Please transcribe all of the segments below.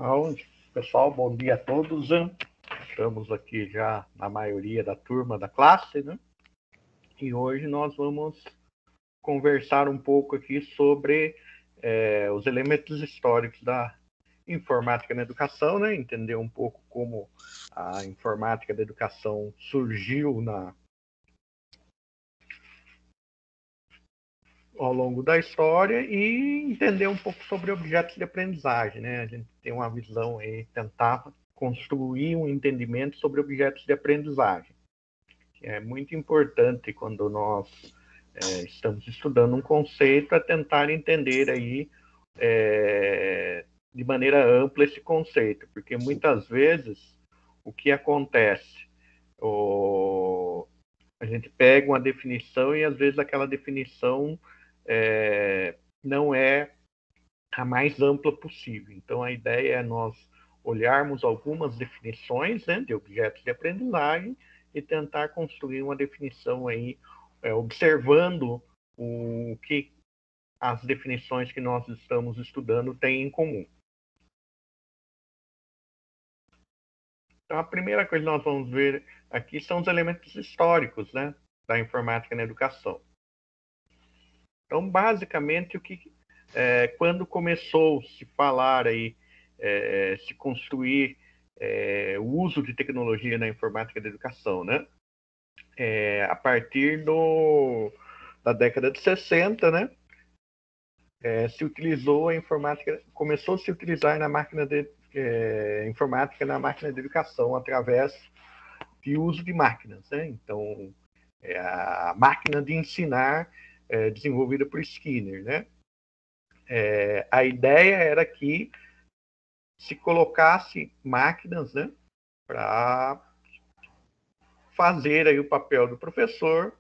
Então, pessoal, bom dia a todos. Estamos aqui já na maioria da turma da classe, né? E hoje nós vamos conversar um pouco aqui sobre os elementos históricos da informática na educação, né? Entender um pouco como a informática da educação surgiu ao longo da história e entender um pouco sobre objetos de aprendizagem, né? A gente tem uma visão aí, tentar construir um entendimento sobre objetos de aprendizagem. É muito importante quando nós estamos estudando um conceito, é tentar entender aí de maneira ampla esse conceito, porque muitas vezes o que acontece, a gente pega uma definição e às vezes aquela definição não é a mais ampla possível. Então, a ideia é nós olharmos algumas definições, né, de objetos de aprendizagem e tentar construir uma definição aí, observando o que as definições que nós estamos estudando têm em comum. Então, a primeira coisa que nós vamos ver aqui são os elementos históricos, né, da informática na educação. Então, basicamente, quando começou a se falar aí, se construir o uso de tecnologia na informática da educação, né? A partir da década de 60, né? Se utilizou a informática, começou a se utilizar na informática na máquina de educação através de uso de máquinas, né? Então, a máquina de ensinar desenvolvida por Skinner, né? A ideia era que se colocasse máquinas, né, para fazer aí o papel do professor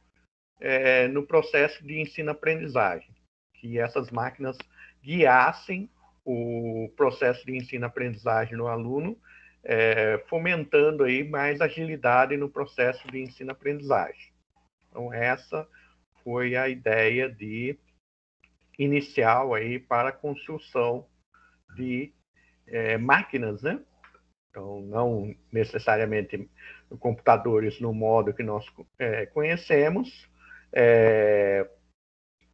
no processo de ensino-aprendizagem, que essas máquinas guiassem o processo de ensino-aprendizagem no aluno, fomentando aí mais agilidade no processo de ensino-aprendizagem. Então, essa foi a ideia inicial aí para a construção de máquinas, né? Então, não necessariamente computadores no modo que nós conhecemos,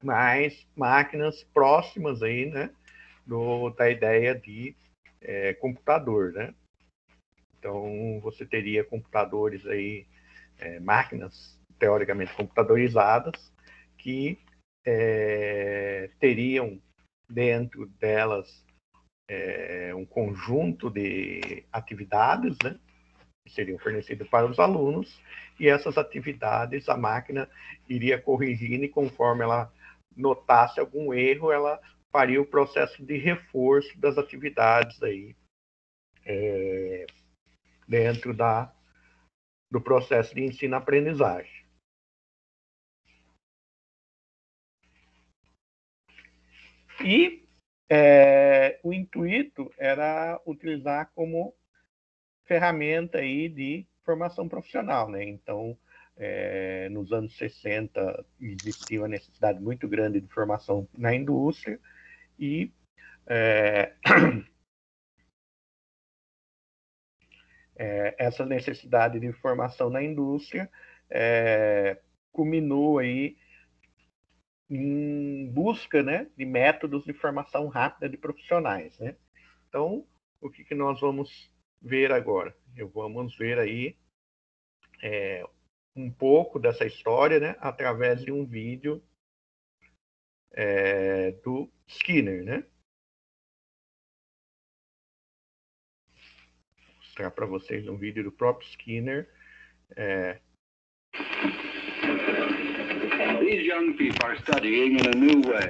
mas máquinas próximas aí, né, da ideia de computador, né? Então, você teria computadores aí, máquinas teoricamente computadorizadas, que teriam dentro delas um conjunto de atividades, né, que seriam fornecidas para os alunos, e essas atividades a máquina iria corrigindo e conforme ela notasse algum erro, ela faria o processo de reforço das atividades aí, dentro do processo de ensino-aprendizagem. E o intuito era utilizar como ferramenta aí de formação profissional, né? Então, nos anos 60 existia uma necessidade muito grande de formação na indústria e essa necessidade de formação na indústria culminou aí em busca, né, de métodos de formação rápida de profissionais, né? Então, o que nós vamos ver agora? Vamos ver aí um pouco dessa história, né, através de um vídeo do Skinner, né? Vou mostrar para vocês um vídeo do próprio Skinner. These young people are studying in a new way.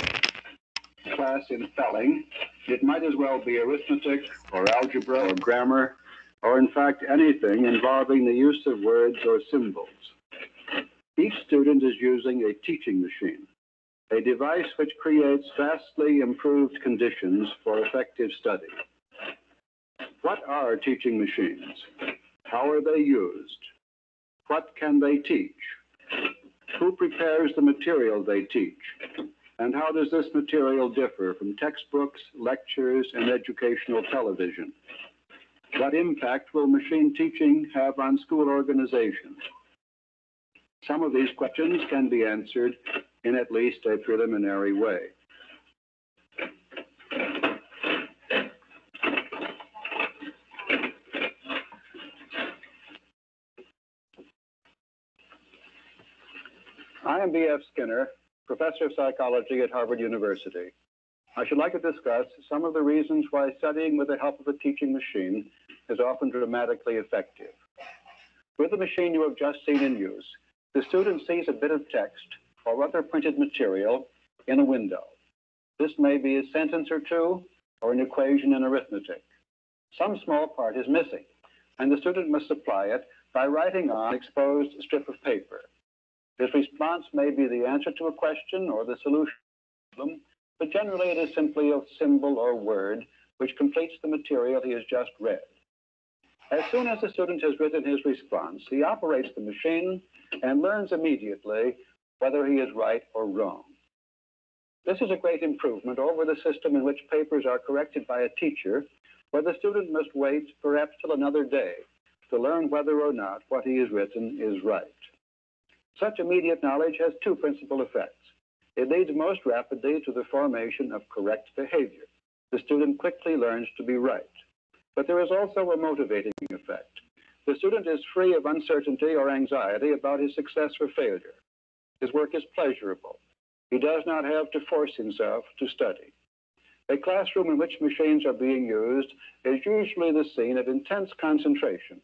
Class in spelling, it might as well be arithmetic or algebra or grammar, or in fact anything involving the use of words or symbols. Each student is using a teaching machine, a device which creates vastly improved conditions for effective study. What are teaching machines? How are they used? What can they teach? Who prepares the material they teach? And how does this material differ from textbooks, lectures, and educational television? What impact will machine teaching have on school organization? Some of these questions can be answered in at least a preliminary way. I am B.F. Skinner, Professor of Psychology at Harvard University. I should like to discuss some of the reasons why studying with the help of a teaching machine is often dramatically effective. With the machine you have just seen in use, the student sees a bit of text or other printed material in a window. This may be a sentence or two or an equation in arithmetic. Some small part is missing, and the student must supply it by writing on an exposed strip of paper. His response may be the answer to a question or the solution to a problem, but generally it is simply a symbol or word which completes the material he has just read. As soon as the student has written his response, he operates the machine and learns immediately whether he is right or wrong. This is a great improvement over the system in which papers are corrected by a teacher, where the student must wait perhaps till another day to learn whether or not what he has written is right. Such immediate knowledge has two principal effects. It leads most rapidly to the formation of correct behavior. The student quickly learns to be right. But there is also a motivating effect. The student is free of uncertainty or anxiety about his success or failure. His work is pleasurable. He does not have to force himself to study. A classroom in which machines are being used is usually the scene of intense concentration.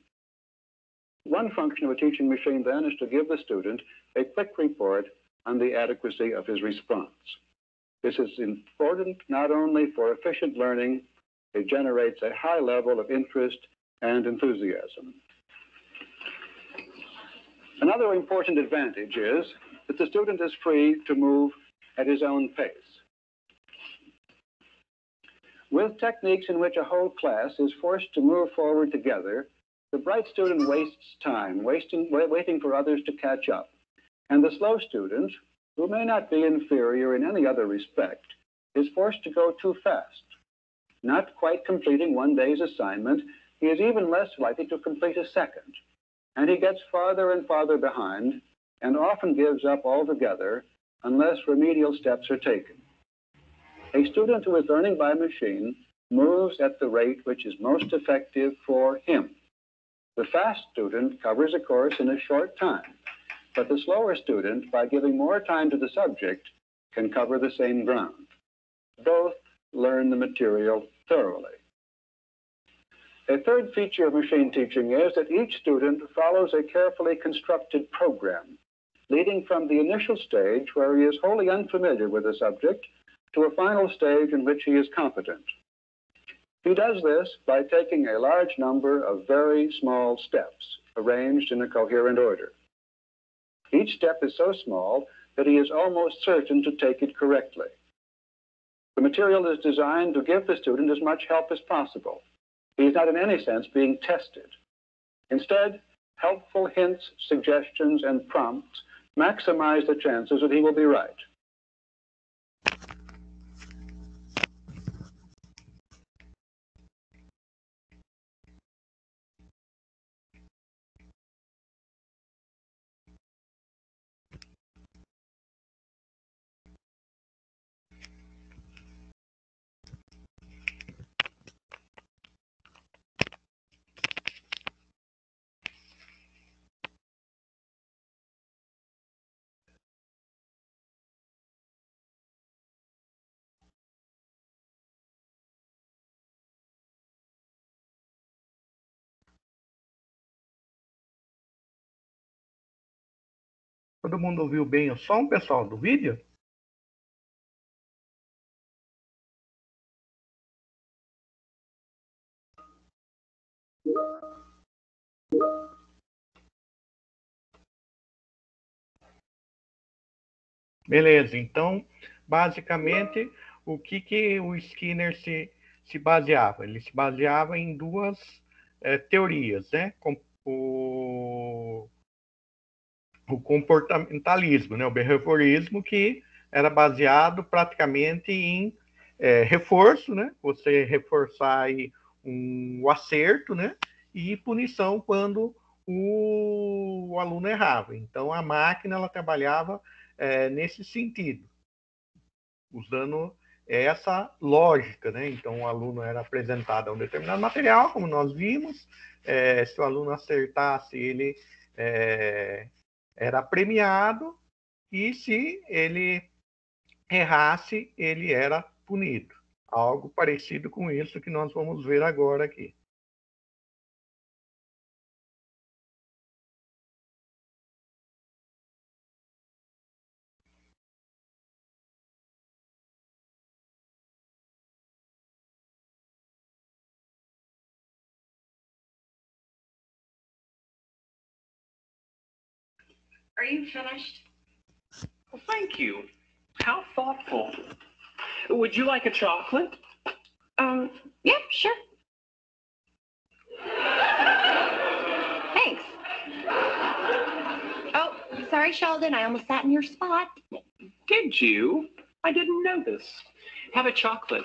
One function of a teaching machine, then, is to give the student a quick report on the adequacy of his response. This is important not only for efficient learning, it generates a high level of interest and enthusiasm. Another important advantage is that the student is free to move at his own pace. With techniques in which a whole class is forced to move forward together, the bright student wastes time, waiting for others to catch up. And the slow student, who may not be inferior in any other respect, is forced to go too fast. Not quite completing one day's assignment, he is even less likely to complete a second. And he gets farther and farther behind, and often gives up altogether unless remedial steps are taken. A student who is learning by machine moves at the rate which is most effective for him. The fast student covers a course in a short time, but the slower student, by giving more time to the subject, can cover the same ground. Both learn the material thoroughly. A third feature of machine teaching is that each student follows a carefully constructed program, leading from the initial stage where he is wholly unfamiliar with the subject to a final stage in which he is competent. He does this by taking a large number of very small steps, arranged in a coherent order. Each step is so small that he is almost certain to take it correctly. The material is designed to give the student as much help as possible. He is not in any sense being tested. Instead, helpful hints, suggestions, and prompts maximize the chances that he will be right. Todo mundo ouviu bem o som, pessoal, do vídeo? Beleza, então, basicamente, o que o Skinner se baseava? Ele se baseava em duas teorias, né? O comportamentalismo, né? O behaviorismo, que era baseado praticamente em reforço, né? Você reforçar aí o acerto, né? E punição quando o aluno errava. Então, a máquina ela trabalhava nesse sentido, usando essa lógica, né? Então, o aluno era apresentado a um determinado material, como nós vimos. Se o aluno acertasse, ele era premiado, e se ele errasse, ele era punido. Algo parecido com isso que nós vamos ver agora aqui. Are you finished? Well, thank you. How thoughtful. Would you like a chocolate? Yeah, sure. Thanks. Oh, sorry, Sheldon. I almost sat in your spot. Did you? I didn't notice. Have a chocolate.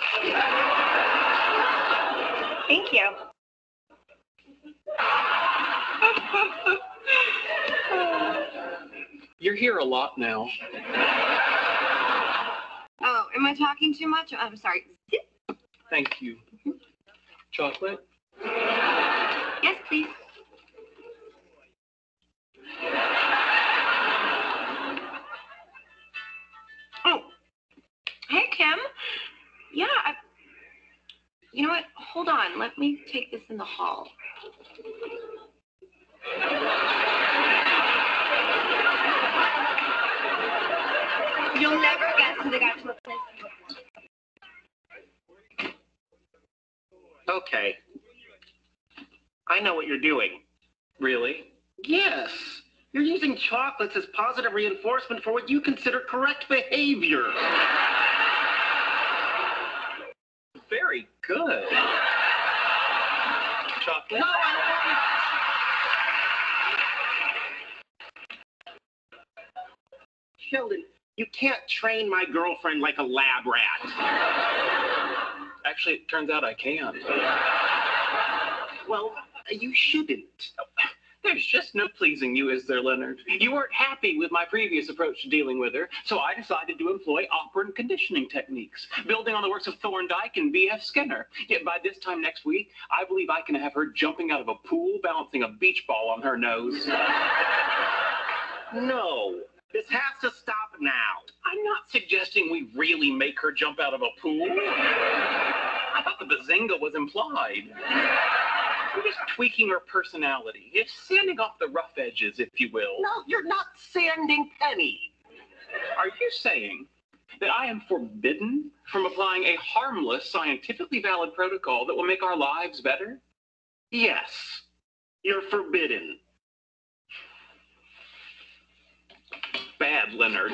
Thank you. You're here a lot now. Oh, am I talking too much? I'm sorry. Thank you. Chocolate? Yes, please. Oh, hey, Kim. Yeah, you know what? Hold on. Let me take this in the hall. You'll never guess who they got to replace me. Okay. I know what you're doing. Really? Yes. You're using chocolates as positive reinforcement for what you consider correct behavior. Very good. Chocolate? No, I don't want Sheldon, you can't train my girlfriend like a lab rat. Actually, it turns out I can. Well, you shouldn't. There's just no pleasing you, is there, Leonard? You weren't happy with my previous approach to dealing with her, so I decided to employ operant conditioning techniques, building on the works of Thorndike and B.F. Skinner. Yet by this time next week, I believe I can have her jumping out of a pool, balancing a beach ball on her nose. No, this has to stop now. I'm not suggesting we really make her jump out of a pool. I thought the bazinga was implied. We're just tweaking her personality. It's sanding off the rough edges, if you will. No, you're not sanding Penny. Are you saying that I am forbidden from applying a harmless, scientifically valid protocol that will make our lives better? Yes, you're forbidden. Bad, Leonard.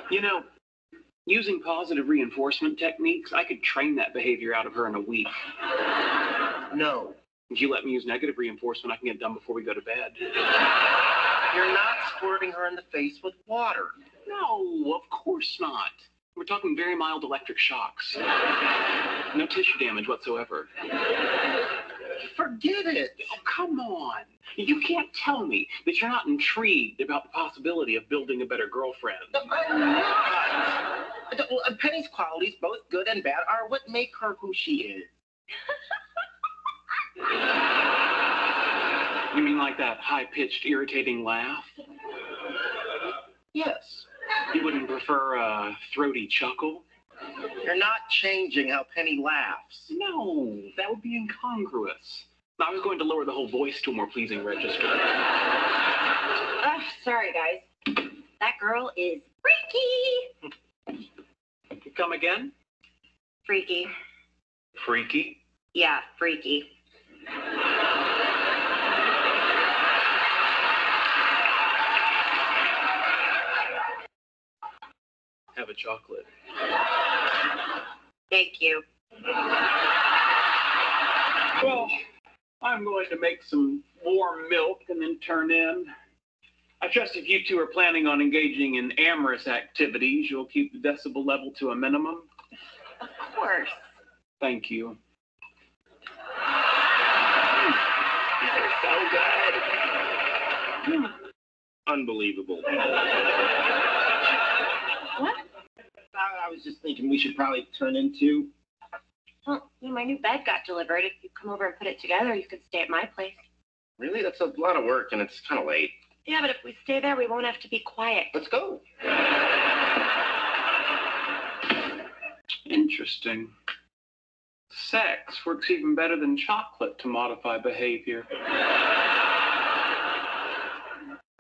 You know, using positive reinforcement techniques, I could train that behavior out of her in a week. No. If you let me use negative reinforcement, I can get it done before we go to bed. You're not squirting her in the face with water. No, of course not. We're talking very mild electric shocks. No tissue damage whatsoever. Forget it. Oh, come on. You can't tell me that you're not intrigued about the possibility of building a better girlfriend. I'm not. Penny's qualities, both good and bad, are what make her who she is. You mean like that high-pitched, irritating laugh? Yes. You wouldn't prefer a throaty chuckle? You're not changing how Penny laughs. No, that would be incongruous. I was going to lower the whole voice to a more pleasing register. Sorry, guys. That girl is freaky. Come again? Freaky. Freaky? Yeah, freaky. Have a chocolate. Thank you. Well, I'm going to make some warm milk and then turn in. I trust if you two are planning on engaging in amorous activities, you'll keep the decibel level to a minimum. Of course. Thank you. These are so good. Unbelievable. What? I was just thinking we should probably turn into... Well, my new bed got delivered. If you come over and put it together, you could stay at my place. Really? That's a lot of work, and it's kind of late. Yeah, but if we stay there, we won't have to be quiet. Let's go. Interesting. Sex works even better than chocolate to modify behavior. I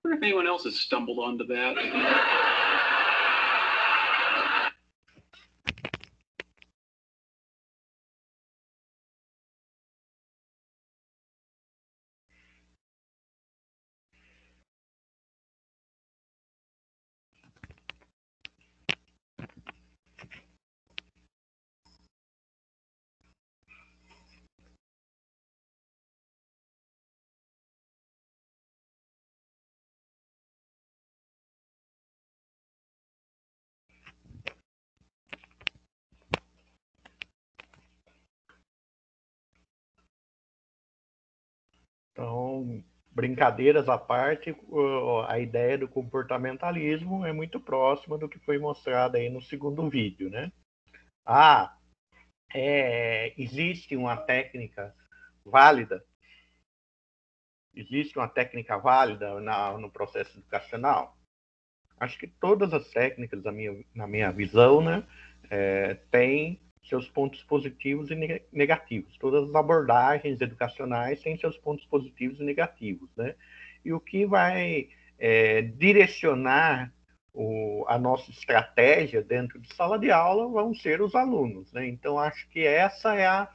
wonder if anyone else has stumbled onto that. Então, brincadeiras à parte, a ideia do comportamentalismo é muito próxima do que foi mostrado aí no segundo vídeo, né? Existe uma técnica válida? Existe uma técnica válida no processo educacional? Acho que todas as técnicas, na minha visão, né, têm seus pontos positivos e negativos. Todas as abordagens educacionais têm seus pontos positivos e negativos, né? E o que vai direcionar a nossa estratégia dentro de sala de aula vão ser os alunos, né? Então, acho que essa é a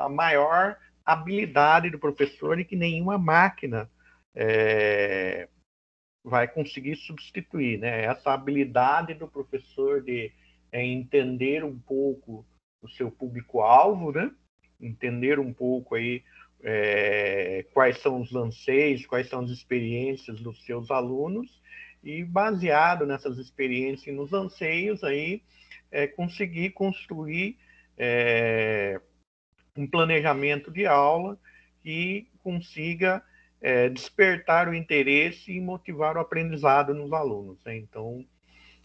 maior habilidade do professor e que nenhuma máquina vai conseguir substituir, né? Essa habilidade do professor de entender um pouco o seu público-alvo, né? Entender um pouco aí quais são os anseios, quais são as experiências dos seus alunos e, baseado nessas experiências e nos anseios, aí, conseguir construir um planejamento de aula que consiga despertar o interesse e motivar o aprendizado nos alunos, né? Então,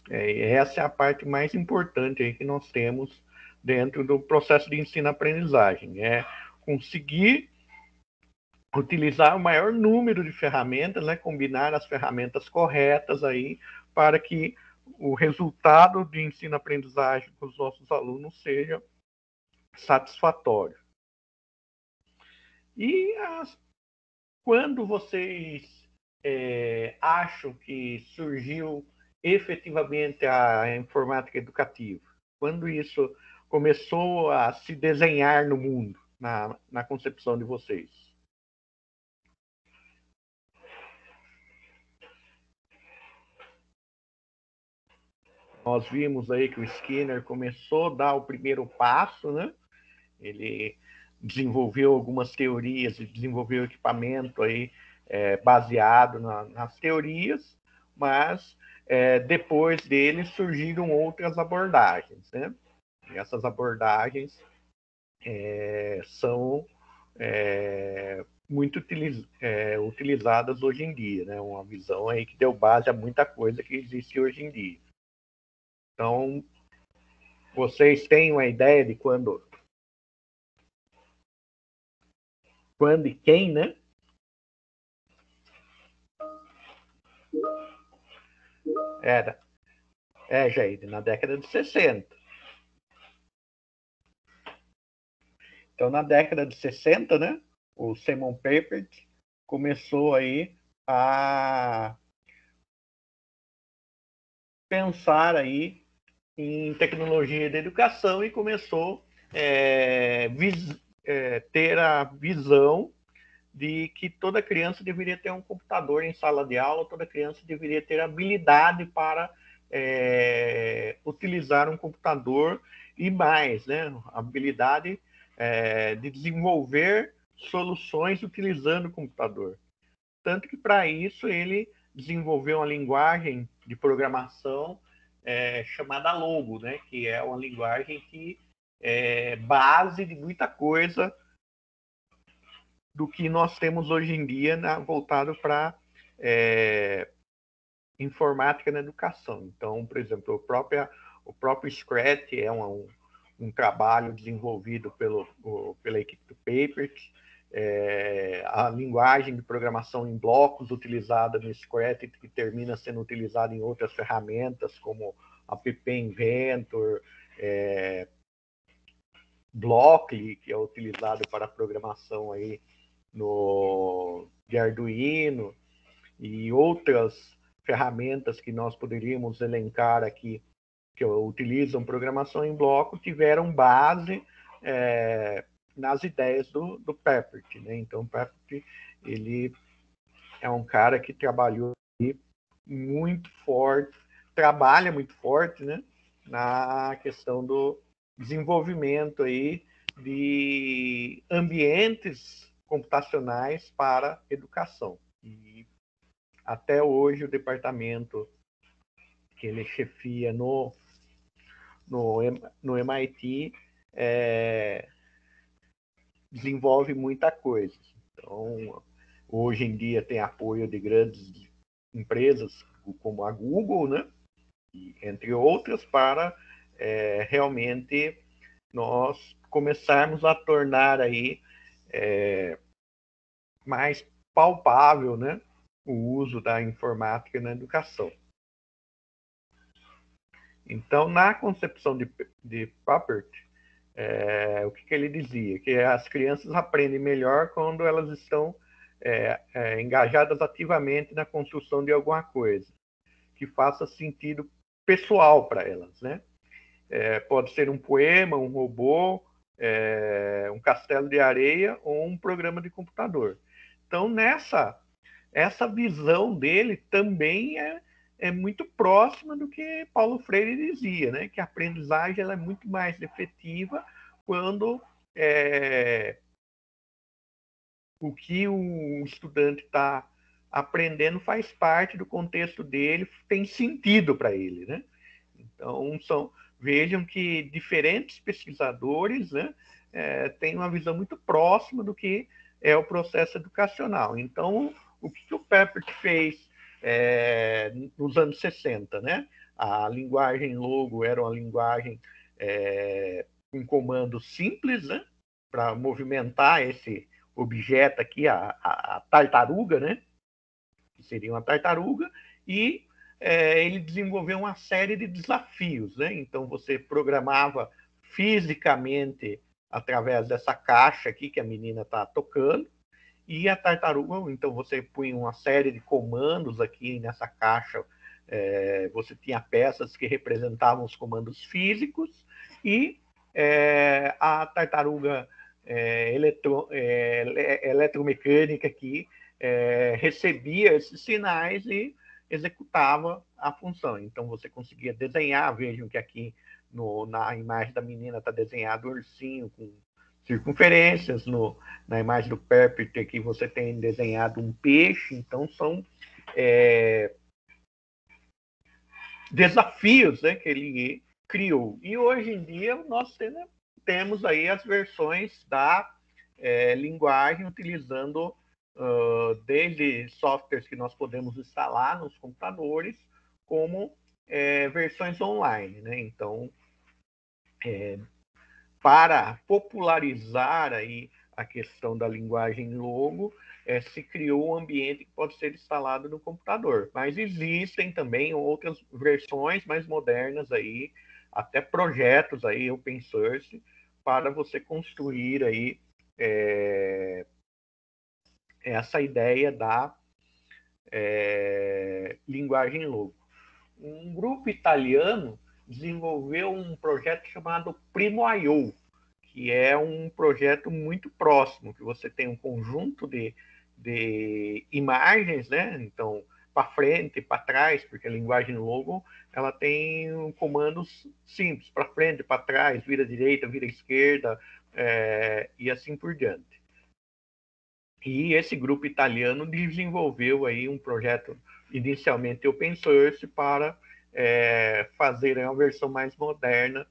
essa é a parte mais importante aí que nós temos dentro do processo de ensino-aprendizagem, é conseguir utilizar o maior número de ferramentas, né, combinar as ferramentas corretas aí para que o resultado de ensino-aprendizagem com os nossos alunos seja satisfatório. E quando vocês acham que surgiu efetivamente a informática educativa? Quando isso começou a se desenhar no mundo, na concepção de vocês? Nós vimos aí que o Skinner começou a dar o primeiro passo, né? Ele desenvolveu algumas teorias e desenvolveu equipamento aí baseado nas teorias, mas depois dele surgiram outras abordagens, né? E essas abordagens são muito utilizadas hoje em dia, né? Uma visão aí que deu base a muita coisa que existe hoje em dia. Então, vocês têm uma ideia de quando e quem, né? Jair, na década de 60. Então, na década de 60, né, o Simon Papert começou aí a pensar aí em tecnologia da educação e começou ter a visão de que toda criança deveria ter um computador em sala de aula, toda criança deveria ter habilidade para utilizar um computador e mais, né, habilidade de desenvolver soluções utilizando o computador. Tanto que, para isso, ele desenvolveu uma linguagem de programação chamada Logo, né? Que é uma linguagem que é base de muita coisa do que nós temos hoje em dia voltado para informática na educação. Então, por exemplo, o próprio Scratch é um trabalho desenvolvido pela equipe do Papert. A linguagem de programação em blocos utilizada no Scratch, que termina sendo utilizada em outras ferramentas, como a PP Inventor, Blockly, que é utilizado para programação aí de Arduino, e outras ferramentas que nós poderíamos elencar aqui, que utilizam programação em bloco, tiveram base nas ideias do Papert, né? Então, o Papert, ele é um cara que trabalhou muito forte, trabalha muito forte, né? Na questão do desenvolvimento aí de ambientes computacionais para educação. E até hoje o departamento que ele chefia no MIT desenvolve muita coisa. Então, hoje em dia tem apoio de grandes empresas como a Google, né? E, entre outras, para realmente nós começarmos a tornar aí mais palpável, né, o uso da informática na educação. Então, na concepção de Papert, o que ele dizia? Que as crianças aprendem melhor quando elas estão engajadas ativamente na construção de alguma coisa que faça sentido pessoal para elas, né? Pode ser um poema, um robô, um castelo de areia ou um programa de computador. Então, essa visão dele também é muito próxima do que Paulo Freire dizia, né? Que a aprendizagem ela é muito mais efetiva quando o que o estudante está aprendendo faz parte do contexto dele, tem sentido para ele, né? Então, vejam que diferentes pesquisadores, né, têm uma visão muito próxima do que é o processo educacional. Então, o que o Papert fez nos anos 60, né? A linguagem Logo era uma linguagem com comandos simples, né? Para movimentar esse objeto aqui, a tartaruga, né? Que seria uma tartaruga, e ele desenvolveu uma série de desafios, né? Então, você programava fisicamente através dessa caixa aqui que a menina está tocando, e a tartaruga, então você punha uma série de comandos aqui nessa caixa, você tinha peças que representavam os comandos físicos, e a tartaruga eletromecânica aqui recebia esses sinais e executava a função. Então você conseguia desenhar, vejam que aqui na imagem da menina está desenhado um ursinho com circunferências, na imagem do Papert aqui você tem desenhado um peixe. Então são desafios, né, que ele criou. E hoje em dia nós temos aí as versões da linguagem utilizando desde softwares que nós podemos instalar nos computadores, como versões online, né? Então, para popularizar aí a questão da linguagem Logo, se criou um ambiente que pode ser instalado no computador. Mas existem também outras versões mais modernas aí, até projetos aí open source, para você construir aí essa ideia da linguagem Logo. Um grupo italiano desenvolveu um projeto chamado Primo.io, que é um projeto muito próximo, que você tem um conjunto de imagens, né? Então, para frente, para trás, porque a linguagem Logo ela tem comandos simples, para frente, para trás, vira direita, vira esquerda, e assim por diante. E esse grupo italiano desenvolveu aí um projeto inicialmente open source para fazer uma versão mais moderna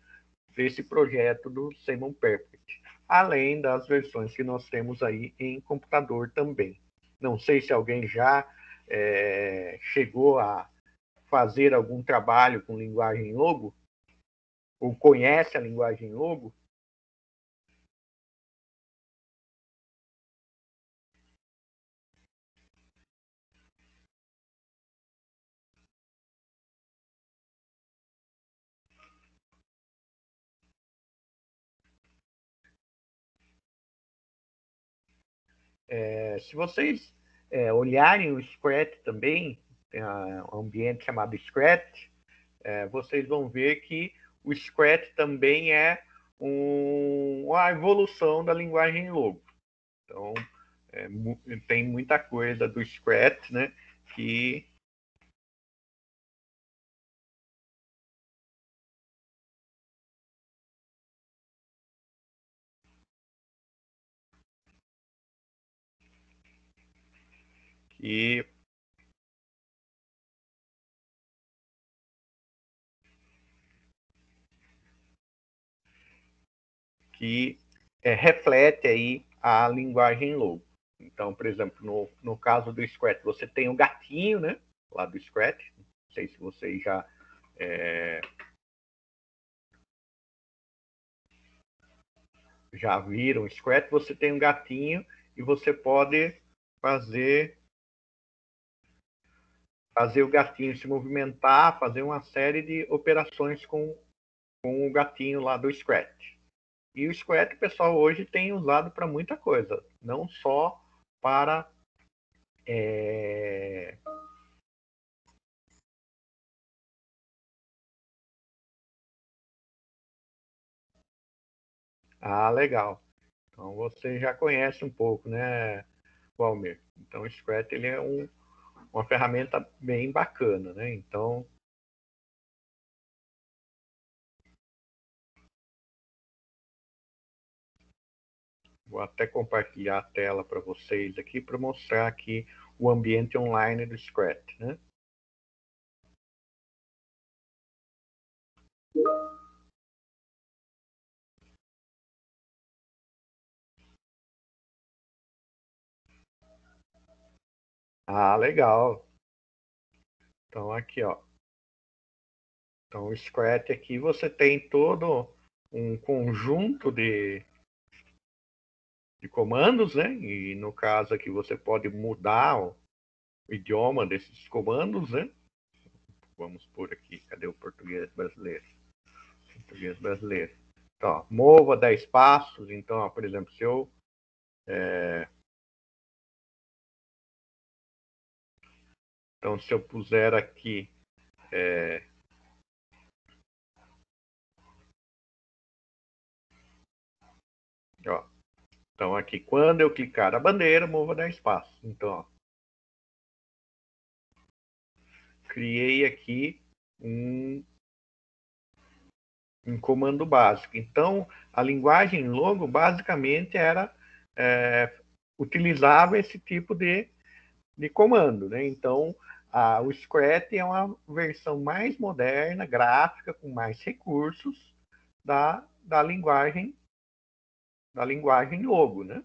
desse projeto do Simon Perfect, além das versões que nós temos aí em computador também. Não sei se alguém já chegou a fazer algum trabalho com linguagem Logo, ou conhece a linguagem Logo. Se vocês olharem o Scratch também, tem um ambiente chamado Scratch, vocês vão ver que o Scratch também é uma evolução da linguagem Logo. Então, tem muita coisa do Scratch, né, que reflete aí a linguagem Logo. Então, por exemplo, no caso do Scratch, você tem o gatinho, né, lá do Scratch. Não sei se vocês já viram o Scratch. Você tem um gatinho e você pode fazer o gatinho se movimentar, fazer uma série de operações com o gatinho lá do Scratch. E o Scratch, pessoal, hoje tem usado para muita coisa, não só para legal. Então você já conhece um pouco, né, Walmer? Então o Scratch ele é uma ferramenta bem bacana, né? Então vou até compartilhar a tela para vocês aqui para mostrar aqui o ambiente online do Scratch, né? Legal. Então aqui, ó. Então o Scratch aqui você tem todo um conjunto de comandos, né? E no caso aqui você pode mudar o idioma desses comandos, né? Vamos por aqui, cadê o português brasileiro? Português brasileiro. Então, ó, mova 10 passos. Então, ó, por exemplo, se eu puser aqui ó, então aqui, quando eu clicar a bandeira, mova 10 passos. Então, ó, criei aqui um comando básico. Então, a linguagem Logo basicamente utilizava esse tipo de comando, né? Então, o Scratch é uma versão mais moderna, gráfica, com mais recursos da linguagem Logo, né?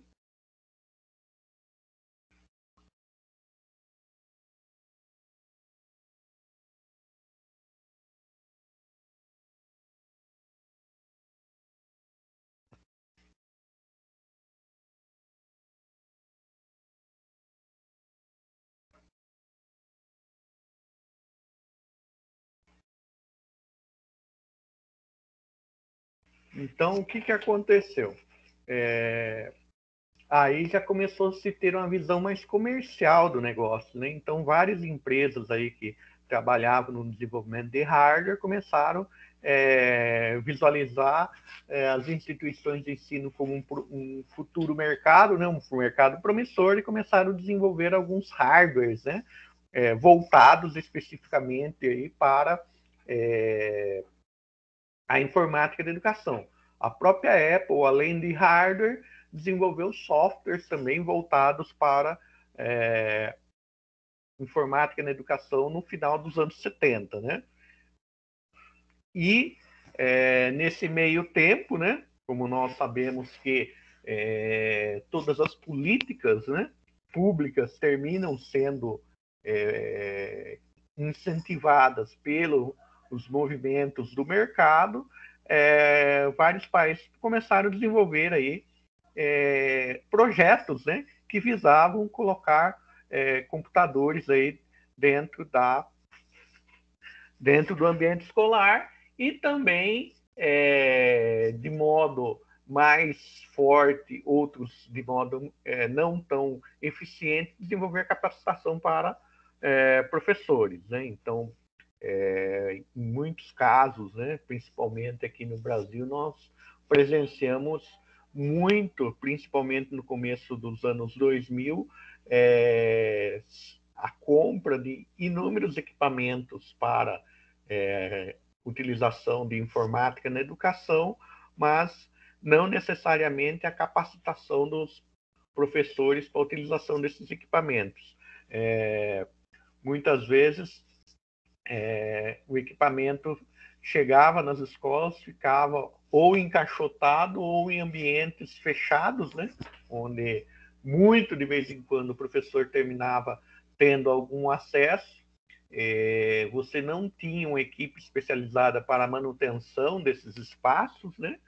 Então, o que aconteceu? Aí já começou a se ter uma visão mais comercial do negócio, né? Então, várias empresas aí que trabalhavam no desenvolvimento de hardware começaram a visualizar as instituições de ensino como um futuro mercado, né? Um mercado promissor, e começaram a desenvolver alguns hardwares, né? Voltados especificamente aí para a informática da educação. A própria Apple, além de hardware, desenvolveu softwares também voltados para informática na educação no final dos anos 70, né? E nesse meio tempo, né, como nós sabemos que todas as políticas, né, públicas terminam sendo incentivadas pelos movimentos do mercado, vários países começaram a desenvolver aí projetos, né, que visavam colocar computadores aí dentro do ambiente escolar e também de modo mais forte, outros de modo não tão eficiente, desenvolver capacitação para professores, né? Então, em muitos casos, né, principalmente aqui no Brasil, nós presenciamos muito, principalmente no começo dos anos 2000, a compra de inúmeros equipamentos para utilização de informática na educação, mas não necessariamente a capacitação dos professores para a utilização desses equipamentos. Muitas vezes, o equipamento chegava nas escolas, ficava ou encaixotado ou em ambientes fechados, né, onde muito de vez em quando o professor terminava tendo algum acesso. Você não tinha uma equipe especializada para a manutenção desses espaços, né?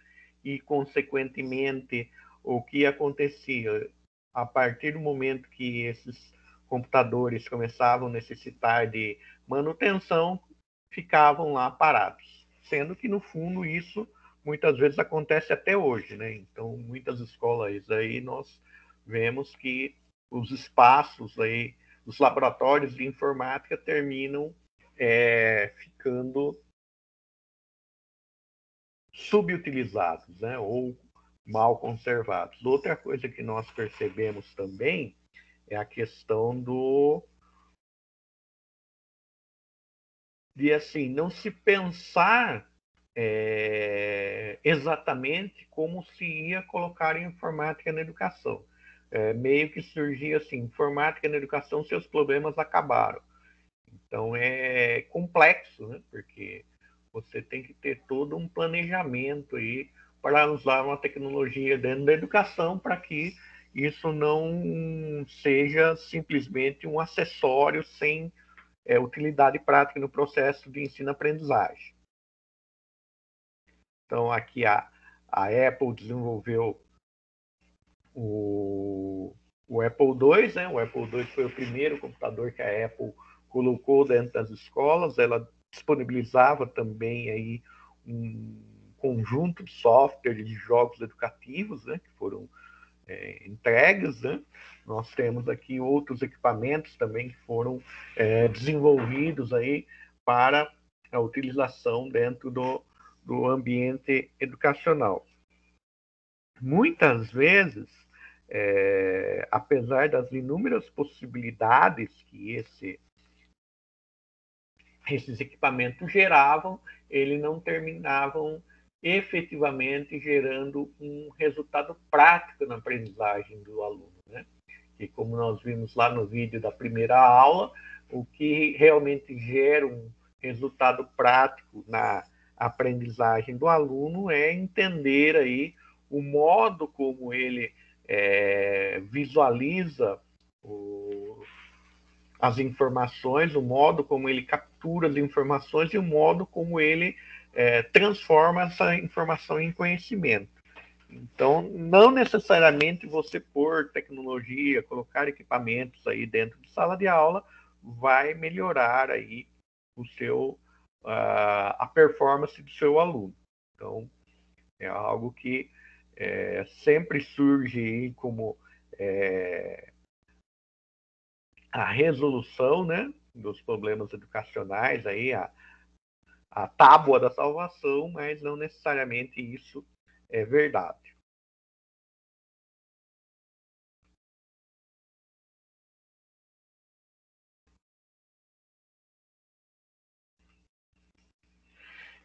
E, consequentemente, o que acontecia a partir do momento que esses computadores começavam a necessitar de manutenção, ficavam lá parados, sendo que, no fundo, isso muitas vezes acontece até hoje, né? Então, muitas escolas aí nós vemos que os espaços aí, os laboratórios de informática terminam ficando subutilizados, né? Ou mal conservados. Outra coisa que nós percebemos também é a questão de assim, não se pensar exatamente como se ia colocar informática na educação. Meio que surgia assim, informática na educação, seus problemas acabaram. Então é complexo, né? Porque você tem que ter todo um planejamento aí para usar uma tecnologia dentro da educação para que isso não seja simplesmente um acessório sem utilidade prática no processo de ensino-aprendizagem. Então, aqui a Apple desenvolveu o Apple II, né? O Apple II foi o primeiro computador que a Apple colocou dentro das escolas. Ela disponibilizava também aí um conjunto de software de jogos educativos, né, que foram entregues, né? Nós temos aqui outros equipamentos também que foram desenvolvidos aí para a utilização dentro do ambiente educacional. Muitas vezes, apesar das inúmeras possibilidades que esses equipamentos geravam, eles não terminavam efetivamente gerando um resultado prático na aprendizagem do aluno, né? E como nós vimos lá no vídeo da primeira aula, o que realmente gera um resultado prático na aprendizagem do aluno é entender aí o modo como ele visualiza as informações, o modo como ele captura as informações e o modo como ele transforma essa informação em conhecimento. Então, não necessariamente você pôr tecnologia, colocar equipamentos aí dentro de sala de aula vai melhorar aí a performance do seu aluno. Então, é algo que sempre surge aí como a resolução, né, dos problemas educacionais, aí a tábua da salvação, mas não necessariamente isso é verdade.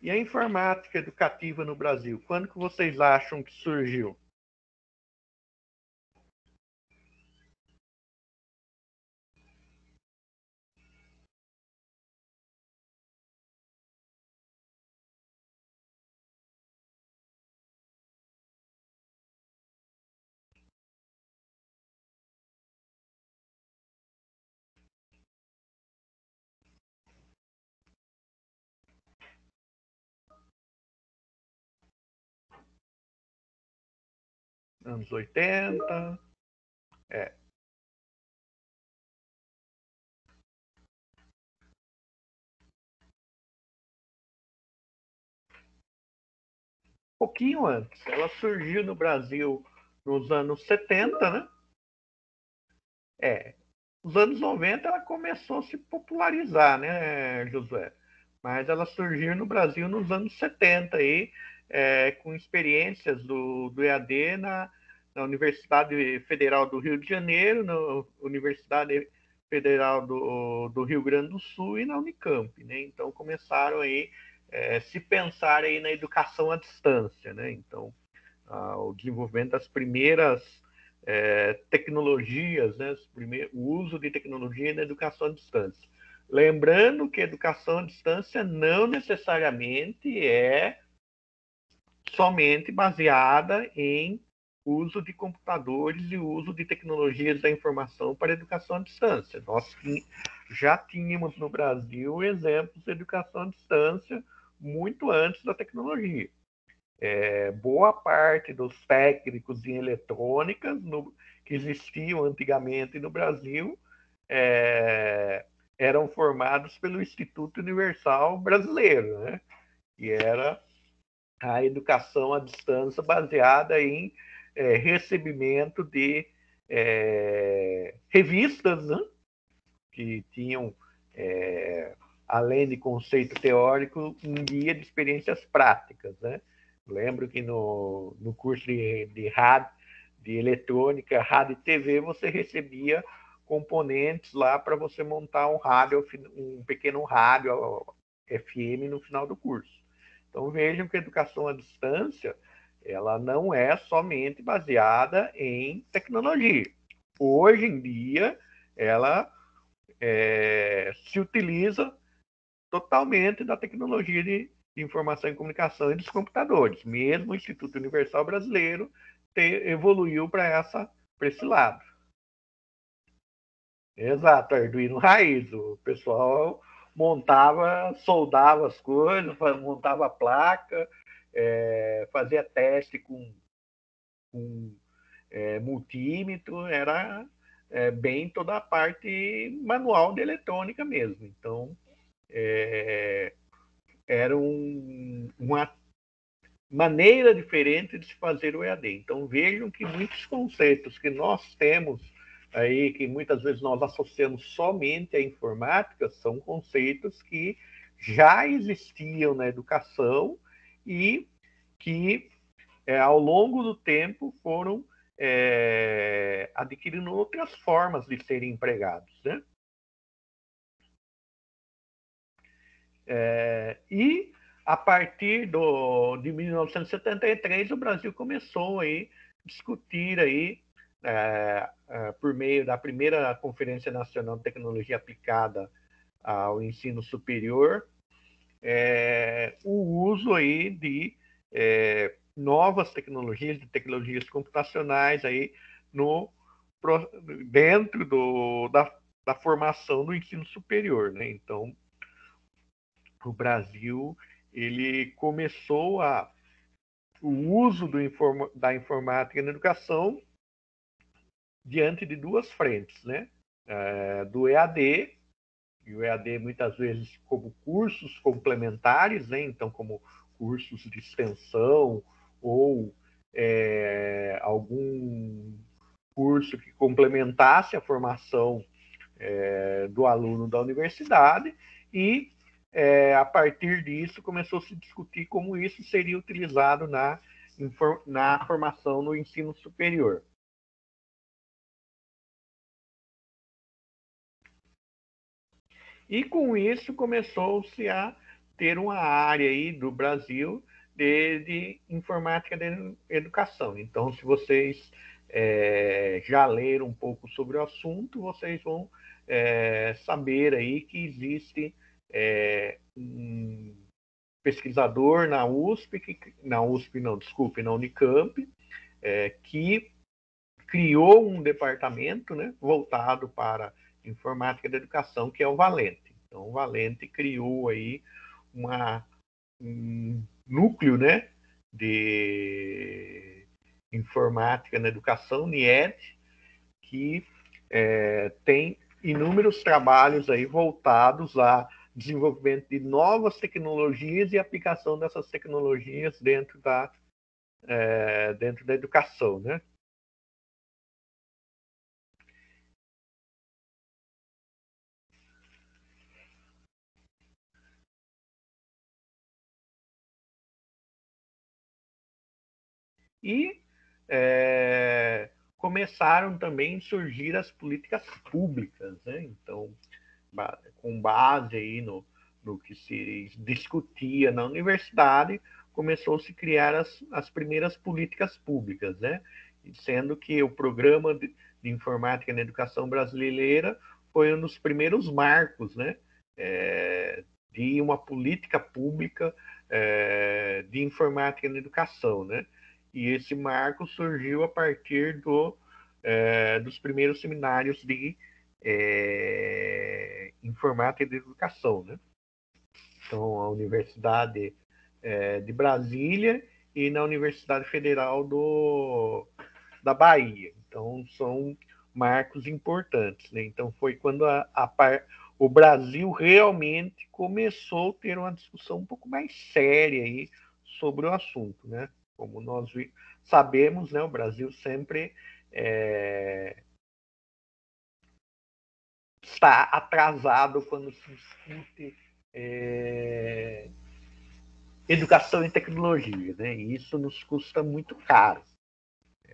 E a informática educativa no Brasil, quando que vocês acham que surgiu? anos 80. Pouquinho antes. Ela surgiu no Brasil nos anos 70, né? Nos anos 90 ela começou a se popularizar, né, Josué? Mas ela surgiu no Brasil nos anos 70 aí, com experiências do EAD na Universidade Federal do Rio de Janeiro, na Universidade Federal do Rio Grande do Sul e na Unicamp, né? Então começaram aí se pensar aí na educação à distância, né? Então o desenvolvimento das primeiras tecnologias, né? O uso de tecnologia na educação à distância. Lembrando que a educação à distância não necessariamente é somente baseada em uso de computadores e uso de tecnologias da informação para a educação à distância. Nós já tínhamos no Brasil exemplos de educação à distância muito antes da tecnologia. Boa parte dos técnicos em eletrônica que existiam antigamente no Brasil eram formados pelo Instituto Universal Brasileiro, né? Que era a educação à distância baseada em recebimento de revistas, né? Que tinham, além de conceito teórico, um guia de experiências práticas, né? Lembro que no curso de rádio, de eletrônica, rádio e TV, você recebia componentes lá para você montar um pequeno rádio FM no final do curso. Então vejam que a educação à distância ela não é somente baseada em tecnologia. Hoje em dia, ela se utiliza totalmente da tecnologia de informação e comunicação e dos computadores. Mesmo o Instituto Universal Brasileiro evoluiu para esse lado. Exato, Arduino raiz. O pessoal soldava as coisas, montava a placa, fazia teste com multímetro, era bem toda a parte manual de eletrônica mesmo. Então, era uma maneira diferente de se fazer o EAD. Então, vejam que muitos conceitos que nós temos aí, que muitas vezes nós associamos somente à informática, são conceitos que já existiam na educação e que, ao longo do tempo, foram adquirindo outras formas de serem empregados, né? E a partir de 1973 o Brasil começou aí a discutir aí por meio da primeira Conferência Nacional de Tecnologia Aplicada ao Ensino Superior o uso aí de novas tecnologias, de tecnologias computacionais aí dentro da formação do ensino superior, né? Então o Brasil ele começou o uso da informática na educação diante de duas frentes, né? Do EAD, e o EAD muitas vezes como cursos complementares, né? Então como cursos de extensão ou algum curso que complementasse a formação do aluno da universidade e a partir disso começou a se discutir como isso seria utilizado na formação no ensino superior. E com isso começou-se a ter uma área aí do Brasil de informática de educação. Então, se vocês já leram um pouco sobre o assunto, vocês vão saber aí que existe um pesquisador na Unicamp, que criou um departamento, né, voltado para informática da educação, que é o Valente. Então, o Valente criou aí um núcleo, né, Informática na Educação, NIED, que tem inúmeros trabalhos aí voltados a desenvolvimento de novas tecnologias e aplicação dessas tecnologias dentro da educação, né? E começaram também a surgir as políticas públicas, né? Então, com base aí no que se discutia na universidade, começou-se a criar as primeiras políticas públicas, né? Sendo que o Programa de Informática na Educação Brasileira foi um dos primeiros marcos, né? De uma política pública de informática na educação, né? E esse marco surgiu a partir dos primeiros seminários de informática de educação, né? Então, a Universidade de Brasília e na Universidade Federal da Bahia. Então, são marcos importantes, né? Então, foi quando o Brasil realmente começou a ter uma discussão um pouco mais séria aí sobre o assunto, né? Como nós sabemos, né, o Brasil sempre está atrasado quando se discute educação e tecnologia, né? E isso nos custa muito caro.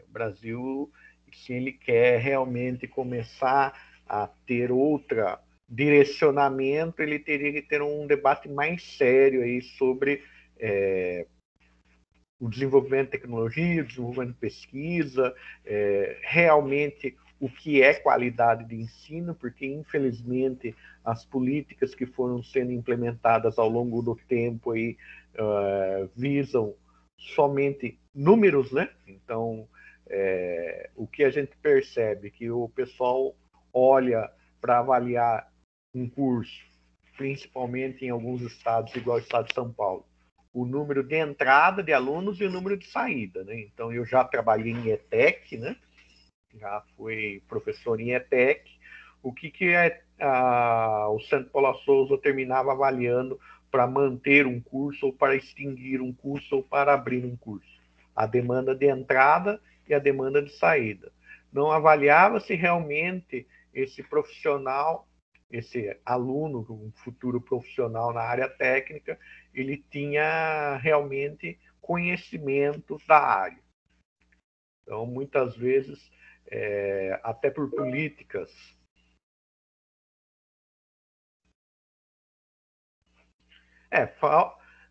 O Brasil, se ele quer realmente começar a ter outro direcionamento, ele teria que ter um debate mais sério aí sobre o desenvolvimento de tecnologia, o desenvolvimento de pesquisa, realmente o que é qualidade de ensino, porque, infelizmente, as políticas que foram sendo implementadas ao longo do tempo aí, visam somente números, né? Então, o que a gente percebe que o pessoal olha para avaliar um curso, principalmente em alguns estados, igual o estado de São Paulo, o número de entrada de alunos e o número de saída, né? Então, eu já trabalhei em ETEC, né? Já fui professor em ETEC. O que o Santo Paulo Souza terminava avaliando para manter um curso ou para extinguir um curso ou para abrir um curso? A demanda de entrada e a demanda de saída. Não avaliava se realmente esse profissional, esse aluno, um futuro profissional na área técnica, ele tinha realmente conhecimento da área. Então, muitas vezes, até por políticas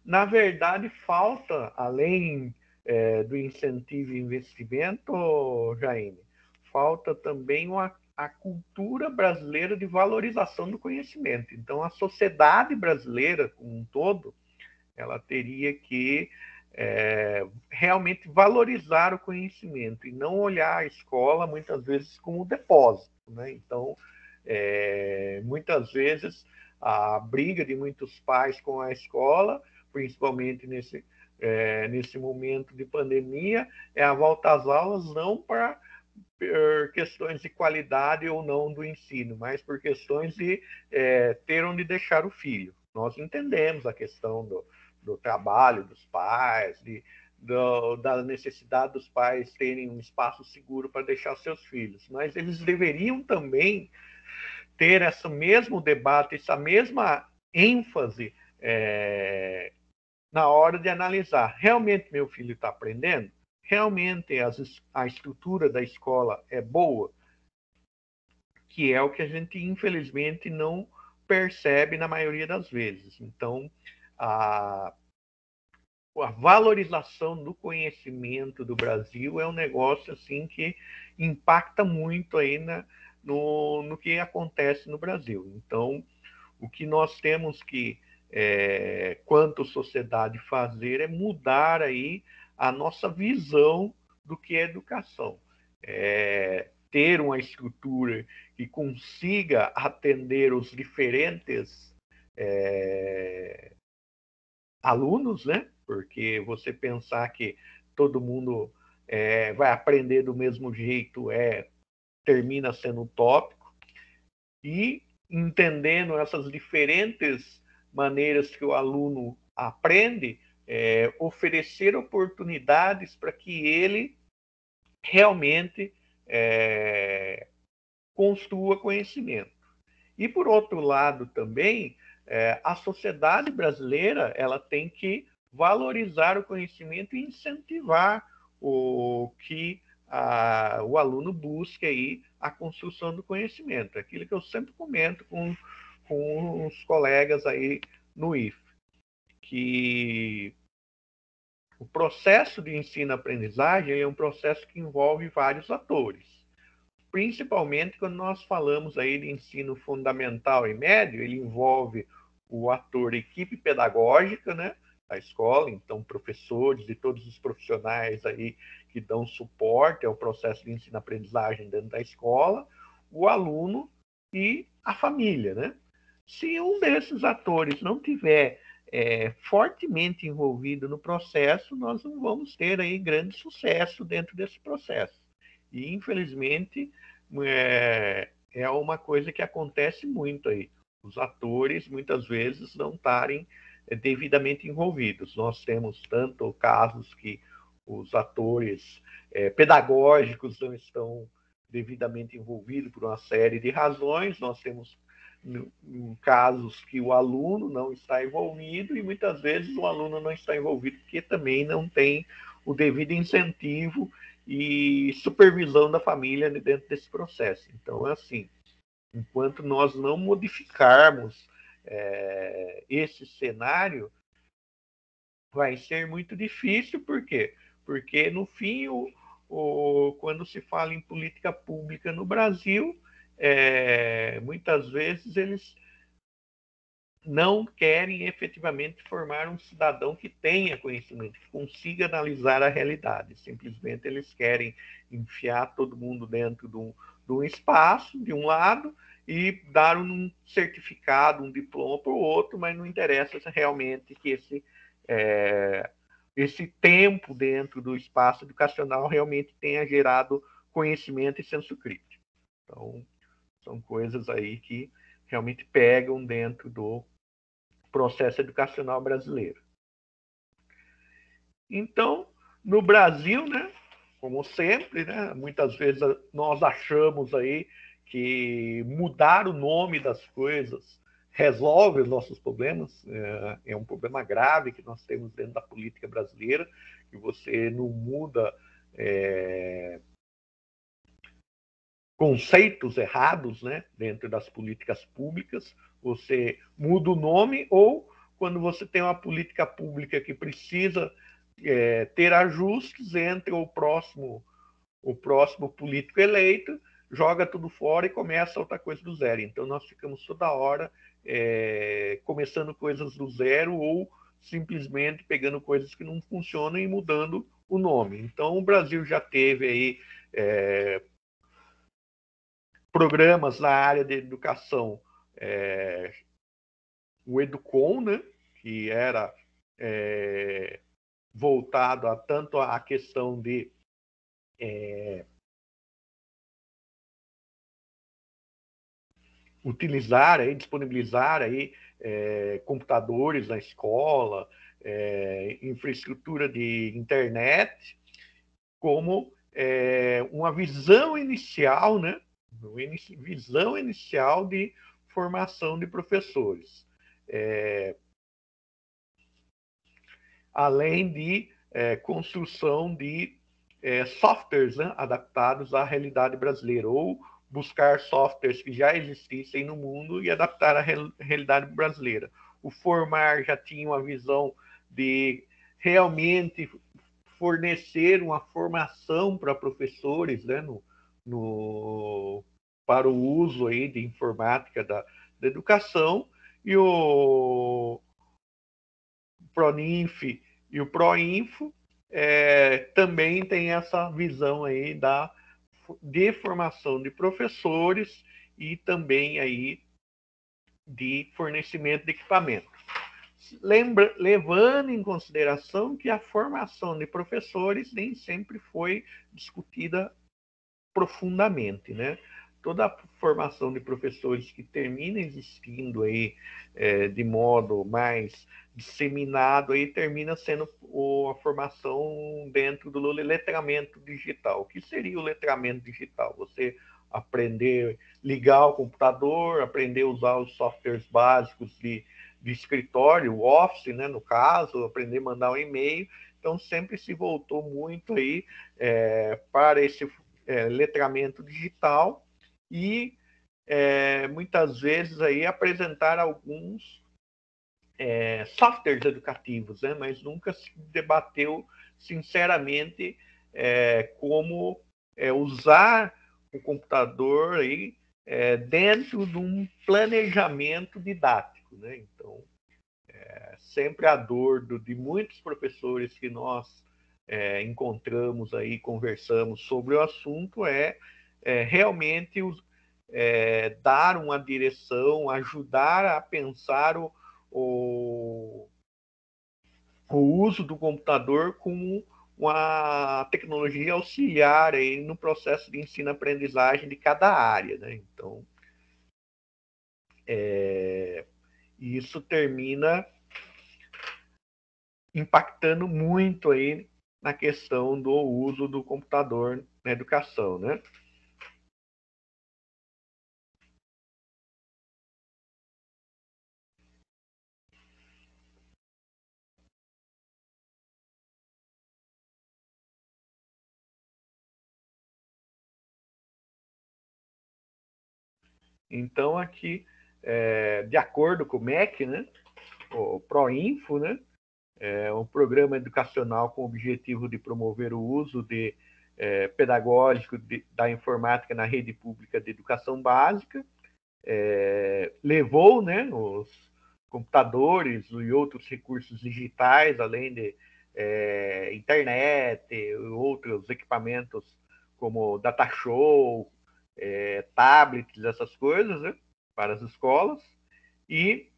na verdade, falta, além do incentivo e investimento, Jaime, falta também a cultura brasileira de valorização do conhecimento. Então, a sociedade brasileira, como um todo, ela teria que realmente valorizar o conhecimento e não olhar a escola, muitas vezes, como um depósito, né? Então, muitas vezes, a briga de muitos pais com a escola, principalmente nesse momento de pandemia, é a volta às aulas não para questões de qualidade ou não do ensino, mas por questões de ter onde deixar o filho. Nós entendemos a questão do trabalho dos pais, da necessidade dos pais terem um espaço seguro para deixar seus filhos, mas eles deveriam também ter esse mesmo debate, essa mesma ênfase na hora de analisar. Realmente meu filho está aprendendo? Realmente a estrutura da escola é boa? Que é o que a gente, infelizmente, não percebe na maioria das vezes. Então, a valorização do conhecimento do Brasil é um negócio assim que impacta muito aí no que acontece no Brasil. Então, o que nós temos que, quanto sociedade, fazer é mudar aí a nossa visão do que é educação. Ter uma estrutura que consiga atender os diferentes alunos, né? Porque você pensar que todo mundo vai aprender do mesmo jeito, termina sendo utópico. E entendendo essas diferentes maneiras que o aluno aprende, oferecer oportunidades para que ele realmente construa conhecimento. E, por outro lado, também, a sociedade brasileira ela tem que valorizar o conhecimento e incentivar o que o aluno busque aí a construção do conhecimento. Aquilo que eu sempre comento com os colegas aí no IF, que o processo de ensino-aprendizagem é um processo que envolve vários atores. Principalmente quando nós falamos aí de ensino fundamental e médio, ele envolve o ator equipe pedagógica, né, da escola, então professores e todos os profissionais aí que dão suporte ao processo de ensino-aprendizagem dentro da escola, o aluno e a família, né? Se um desses atores não tiver fortemente envolvido no processo, nós não vamos ter aí grande sucesso dentro desse processo. E, infelizmente, é uma coisa que acontece muito aí. Os atores, muitas vezes, não estarem devidamente envolvidos. Nós temos tanto casos que os atores pedagógicos não estão devidamente envolvidos por uma série de razões. Nós temos casos que o aluno não está envolvido e muitas vezes o aluno não está envolvido porque também não tem o devido incentivo e supervisão da família dentro desse processo. Então, assim, enquanto nós não modificarmos esse cenário, vai ser muito difícil. Por quê? Porque, no fim, quando se fala em política pública no Brasil, muitas vezes eles não querem efetivamente formar um cidadão que tenha conhecimento, que consiga analisar a realidade. Simplesmente eles querem enfiar todo mundo dentro de um espaço, de um lado, e dar um certificado, um diploma para o outro, mas não interessa realmente que esse tempo dentro do espaço educacional realmente tenha gerado conhecimento e senso crítico. Então, são coisas aí que realmente pegam dentro do processo educacional brasileiro. Então, no Brasil, né, como sempre, né, muitas vezes nós achamos aí que mudar o nome das coisas resolve os nossos problemas. É um problema grave que nós temos dentro da política brasileira, que você não muda conceitos errados, né, dentro das políticas públicas, você muda o nome, ou quando você tem uma política pública que precisa ter ajustes entre o próximo político eleito, joga tudo fora e começa outra coisa do zero. Então nós ficamos toda hora começando coisas do zero ou simplesmente pegando coisas que não funcionam e mudando o nome. Então o Brasil já teve aí programas na área de educação, o Educom, né, que era voltado tanto à questão de utilizar, disponibilizar computadores na escola, infraestrutura de internet, como uma visão inicial, né? Visão inicial de formação de professores. Além de construção de softwares, né, adaptados à realidade brasileira, ou buscar softwares que já existissem no mundo e adaptar à realidade brasileira. O Formar já tinha uma visão de realmente fornecer uma formação para professores, né, para o uso aí de informática da educação, e o Proninf e o Proinfo também tem essa visão aí de formação de professores e também aí de fornecimento de equipamento. levando em consideração que a formação de professores nem sempre foi discutida profundamente, né? Toda a formação de professores que termina existindo aí de modo mais disseminado aí termina sendo a formação dentro do letramento digital. O que seria o letramento digital? Você aprender ligar o computador, aprender a usar os softwares básicos de escritório, o Office, né, no caso, aprender a mandar um e-mail. Então sempre se voltou muito aí para esse letramento digital e muitas vezes aí apresentar alguns softwares educativos, né? Mas nunca se debateu sinceramente como usar o computador aí, dentro de um planejamento didático, né? Então, sempre a dor de muitos professores que nós encontramos aí, conversamos sobre o assunto, realmente dar uma direção, ajudar a pensar o uso do computador como uma tecnologia auxiliar aí no processo de ensino-aprendizagem de cada área, né? Então, isso termina impactando muito aí na questão do uso do computador na educação, né? Então, aqui, de acordo com o MEC, né, o PROINFO, né, é um programa educacional com o objetivo de promover o uso pedagógico da informática na rede pública de educação básica, levou, né, os computadores e outros recursos digitais, além de internet e outros equipamentos como data show, tablets, essas coisas, né, para as escolas. E,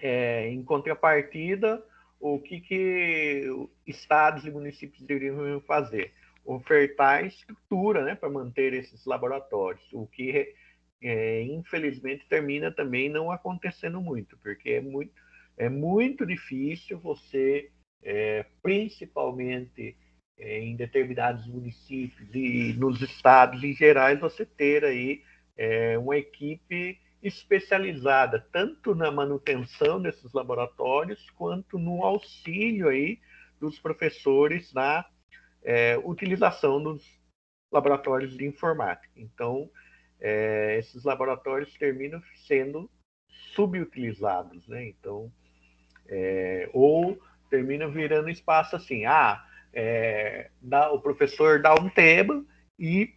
em contrapartida, o que estados e municípios deveriam fazer? Ofertar estrutura, né, para manter esses laboratórios, o que infelizmente termina também não acontecendo muito, porque é muito difícil você, principalmente em determinados municípios e nos estados em geral, você ter aí uma equipe especializada tanto na manutenção desses laboratórios quanto no auxílio aí dos professores na utilização dos laboratórios de informática. Então, esses laboratórios terminam sendo subutilizados, né? Então, ou terminam virando espaço assim, o professor dá um tema e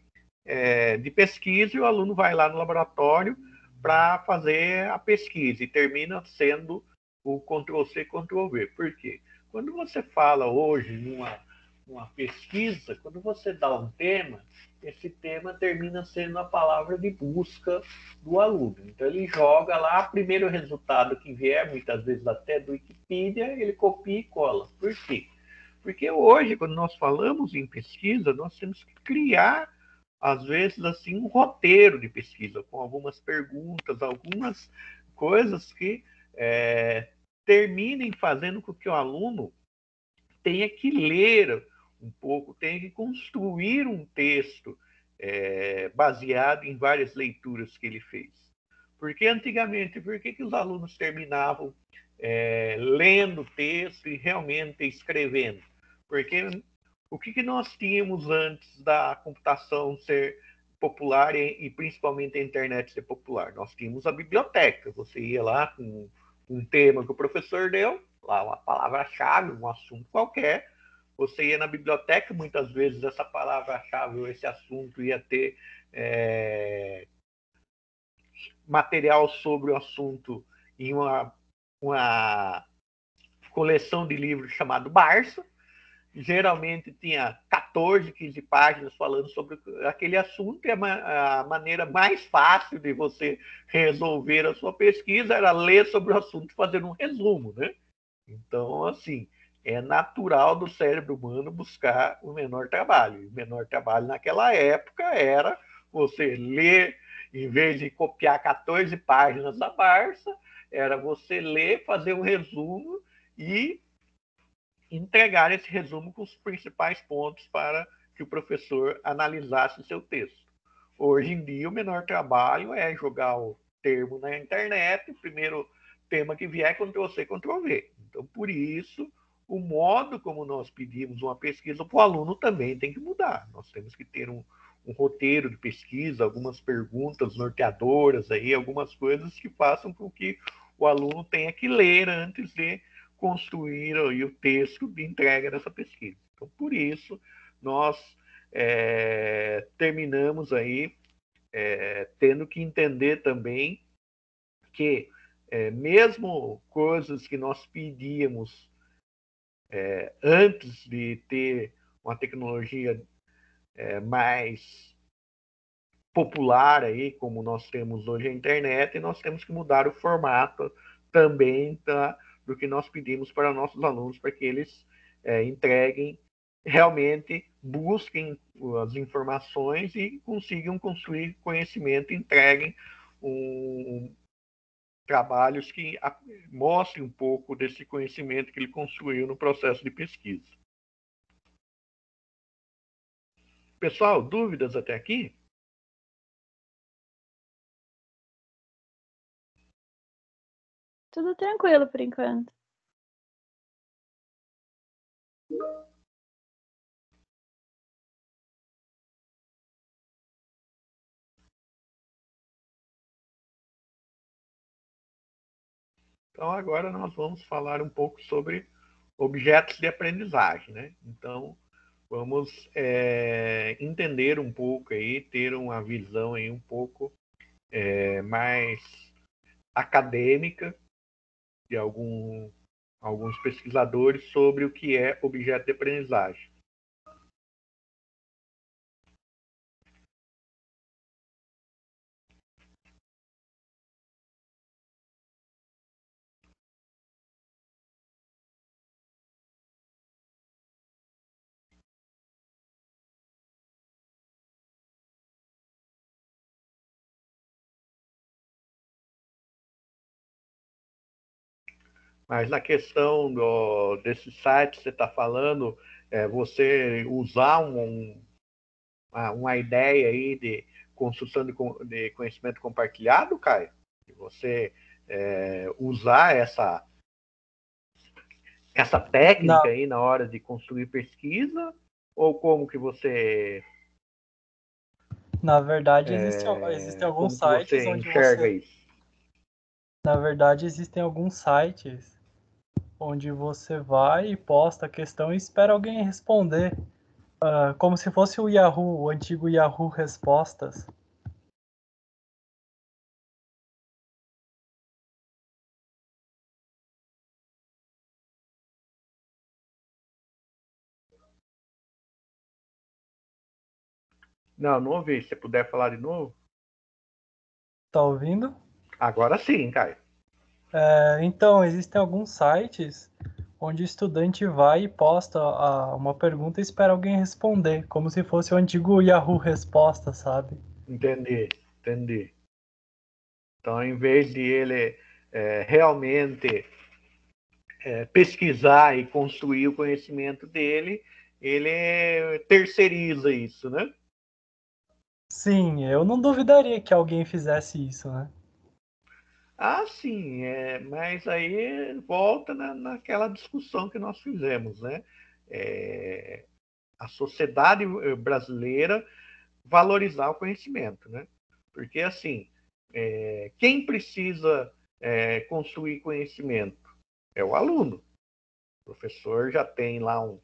de pesquisa e o aluno vai lá no laboratório para fazer a pesquisa e termina sendo o Ctrl+C, Ctrl+V. Por quê? Quando você fala hoje numa pesquisa, quando você dá um tema, esse tema termina sendo a palavra de busca do aluno. Então ele joga lá, o primeiro resultado que vier, muitas vezes até do Wikipedia, ele copia e cola. Por quê? Porque hoje, quando nós falamos em pesquisa, nós temos que criar, às vezes, assim, um roteiro de pesquisa, com algumas perguntas, algumas coisas que terminem fazendo com que o aluno tenha que ler um pouco, tenha que construir um texto baseado em várias leituras que ele fez. Porque antigamente, por que os alunos terminavam lendo o texto e realmente escrevendo? Porque o que nós tínhamos antes da computação ser popular e principalmente a internet ser popular? Nós tínhamos a biblioteca. Você ia lá com um tema que o professor deu, lá uma palavra-chave, um assunto qualquer. Você ia na biblioteca, muitas vezes essa palavra-chave ou esse assunto ia ter material sobre o assunto em uma coleção de livros chamado Barça, geralmente tinha 14, 15 páginas falando sobre aquele assunto, e a maneira mais fácil de você resolver a sua pesquisa era ler sobre o assunto e fazer um resumo, né? Então, assim, é natural do cérebro humano buscar o menor trabalho. O menor trabalho naquela época era você ler, em vez de copiar 14 páginas da Barça, era você ler, fazer um resumo e entregar esse resumo com os principais pontos para que o professor analisasse o seu texto. Hoje em dia, o menor trabalho é jogar o termo na internet, o primeiro tema que vier, Ctrl+C, Ctrl+V. Então, por isso, o modo como nós pedimos uma pesquisa para o aluno também tem que mudar. Nós temos que ter um roteiro de pesquisa, algumas perguntas norteadoras, aí, algumas coisas que façam com que o aluno tenha que ler antes de construir aí, o texto de entrega dessa pesquisa. Então, por isso, nós terminamos aí tendo que entender também que mesmo coisas que nós pedíamos antes de ter uma tecnologia mais popular aí, como nós temos hoje a internet, nós temos que mudar o formato também do que nós pedimos para nossos alunos, para que eles entreguem, realmente busquem as informações e consigam construir conhecimento, entreguem trabalhos que mostrem um pouco desse conhecimento que ele construiu no processo de pesquisa. Pessoal, dúvidas até aqui? Tudo tranquilo por enquanto. Então, agora nós vamos falar um pouco sobre objetos de aprendizagem, né? Então, vamos entender um pouco aí, ter uma visão aí um pouco mais acadêmica de alguns pesquisadores sobre o que é objeto de aprendizagem. Mas na questão desse site que você está falando, você usar uma ideia aí de construção de conhecimento compartilhado, Caio? Você usar essa técnica aí na hora de construir pesquisa? Ou como que você... Na verdade, existem alguns sites você onde enxerga você... isso? Na verdade, existem alguns sites onde você vai e posta a questão e espera alguém responder. Como se fosse o Yahoo, o antigo Yahoo Respostas. Não ouvi. Se você puder falar de novo. Tá ouvindo? Agora sim, Caio. Então, existem alguns sites onde o estudante vai e posta uma pergunta e espera alguém responder, como se fosse o antigo Yahoo Resposta, sabe? Entendi. Então, em vez de ele realmente pesquisar e construir o conhecimento dele, ele terceiriza isso, né? Sim, eu não duvidaria que alguém fizesse isso, né? Ah, sim, mas aí volta naquela discussão que nós fizemos, né? A sociedade brasileira valorizar o conhecimento, né? Porque, assim, quem precisa construir conhecimento? É o aluno. O professor já tem lá um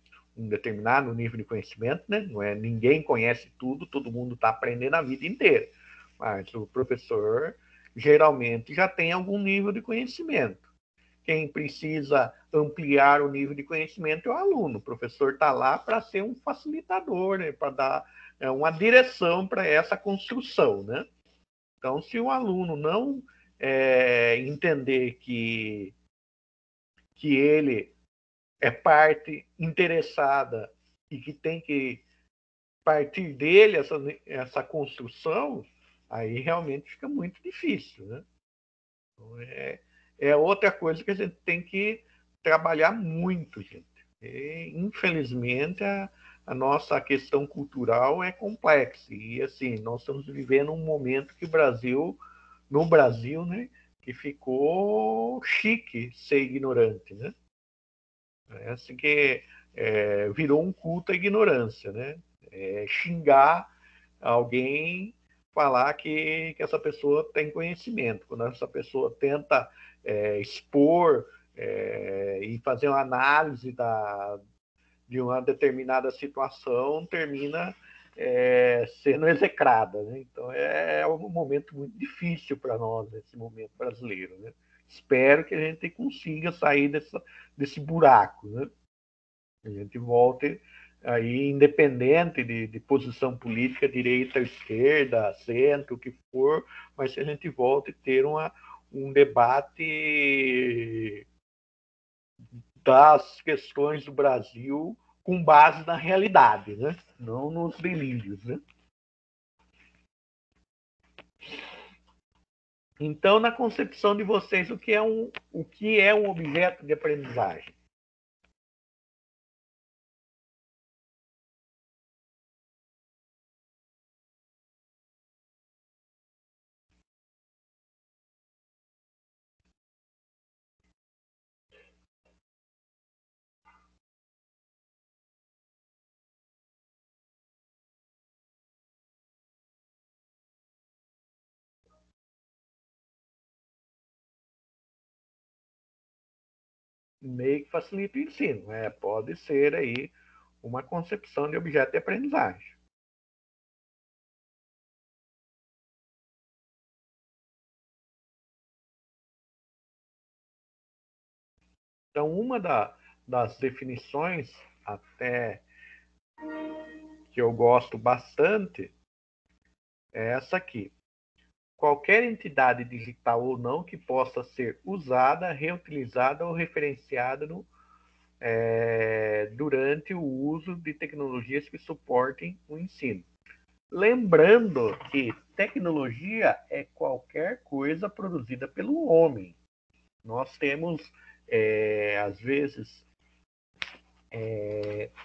determinado nível de conhecimento, né? Não é, ninguém conhece tudo, todo mundo está aprendendo a vida inteira. Mas o professor geralmente já tem algum nível de conhecimento. quem precisa ampliar o nível de conhecimento é o aluno. O professor está lá para ser um facilitador, né? Para dar uma direção para essa construção, né? Então, se o aluno não entender que ele é parte interessada e que tem que partir dele essa construção, aí realmente fica muito difícil, né? Então, é outra coisa que a gente tem que trabalhar muito, gente. E, infelizmente, a nossa questão cultural é complexa. E, assim, nós estamos vivendo um momento que no Brasil, né, que ficou chique ser ignorante, né? É assim que virou um culto à ignorância, né? Xingar alguém, falar que essa pessoa tem conhecimento. Quando essa pessoa tenta expor e fazer uma análise de uma determinada situação, termina sendo execrada, né? Então é um momento muito difícil para nós, esse momento brasileiro, né? Espero que a gente consiga sair desse buraco, né? A gente volte aí, independente de posição política, direita, esquerda, centro, o que for, mas que a gente volte a ter um debate das questões do Brasil com base na realidade, né? Não nos delírios, né? Então, na concepção de vocês, o que é um objeto de aprendizagem? Meio que facilita o ensino, pode ser aí uma concepção de objeto de aprendizagem. Então, uma das definições até que eu gosto bastante é essa aqui. Qualquer entidade digital ou não que possa ser usada, reutilizada ou referenciada durante o uso de tecnologias que suportem o ensino. Lembrando que tecnologia é qualquer coisa produzida pelo homem. Nós temos, às vezes,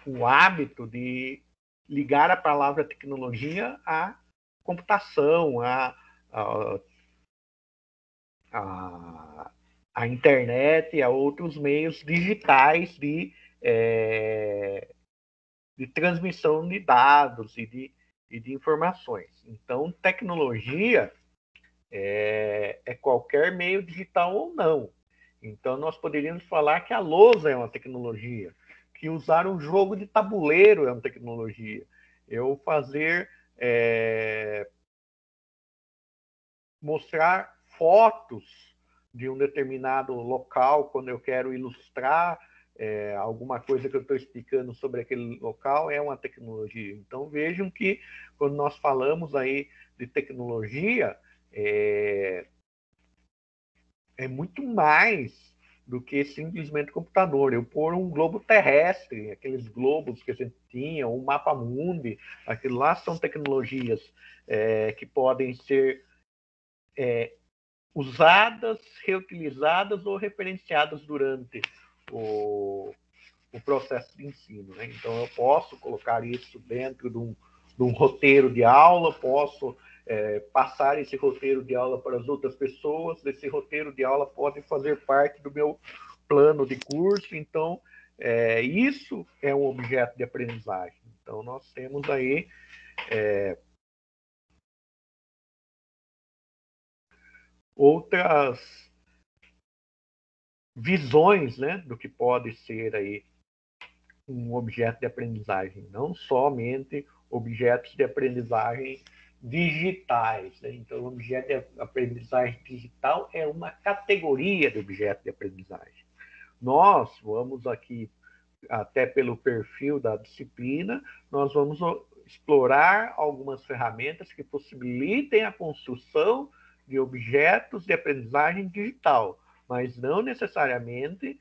o hábito de ligar a palavra tecnologia à computação, à internet e a outros meios digitais de transmissão de dados e de informações. Então, tecnologia é qualquer meio digital ou não. Então, nós poderíamos falar que a lousa é uma tecnologia, que usar um jogo de tabuleiro é uma tecnologia. Eu fazer mostrar fotos de um determinado local quando eu quero ilustrar alguma coisa que eu estou explicando sobre aquele local é uma tecnologia. Então, vejam que quando nós falamos aí de tecnologia, é muito mais do que simplesmente computador. Eu pôr um globo terrestre, aqueles globos que a gente tinha, um mapa mundi, aquilo lá são tecnologias que podem ser usadas, reutilizadas ou referenciadas durante o processo de ensino, né? Então, eu posso colocar isso dentro de um roteiro de aula, posso passar esse roteiro de aula para as outras pessoas, esse roteiro de aula pode fazer parte do meu plano de curso, então, isso é um objeto de aprendizagem. Então, nós temos aí outras visões, né, do que pode ser aí um objeto de aprendizagem, não somente objetos de aprendizagem digitais, né? Então, o objeto de aprendizagem digital é uma categoria de objeto de aprendizagem. Nós vamos aqui, até pelo perfil da disciplina, nós vamos explorar algumas ferramentas que possibilitem a construção de objetos de aprendizagem digital, mas não necessariamente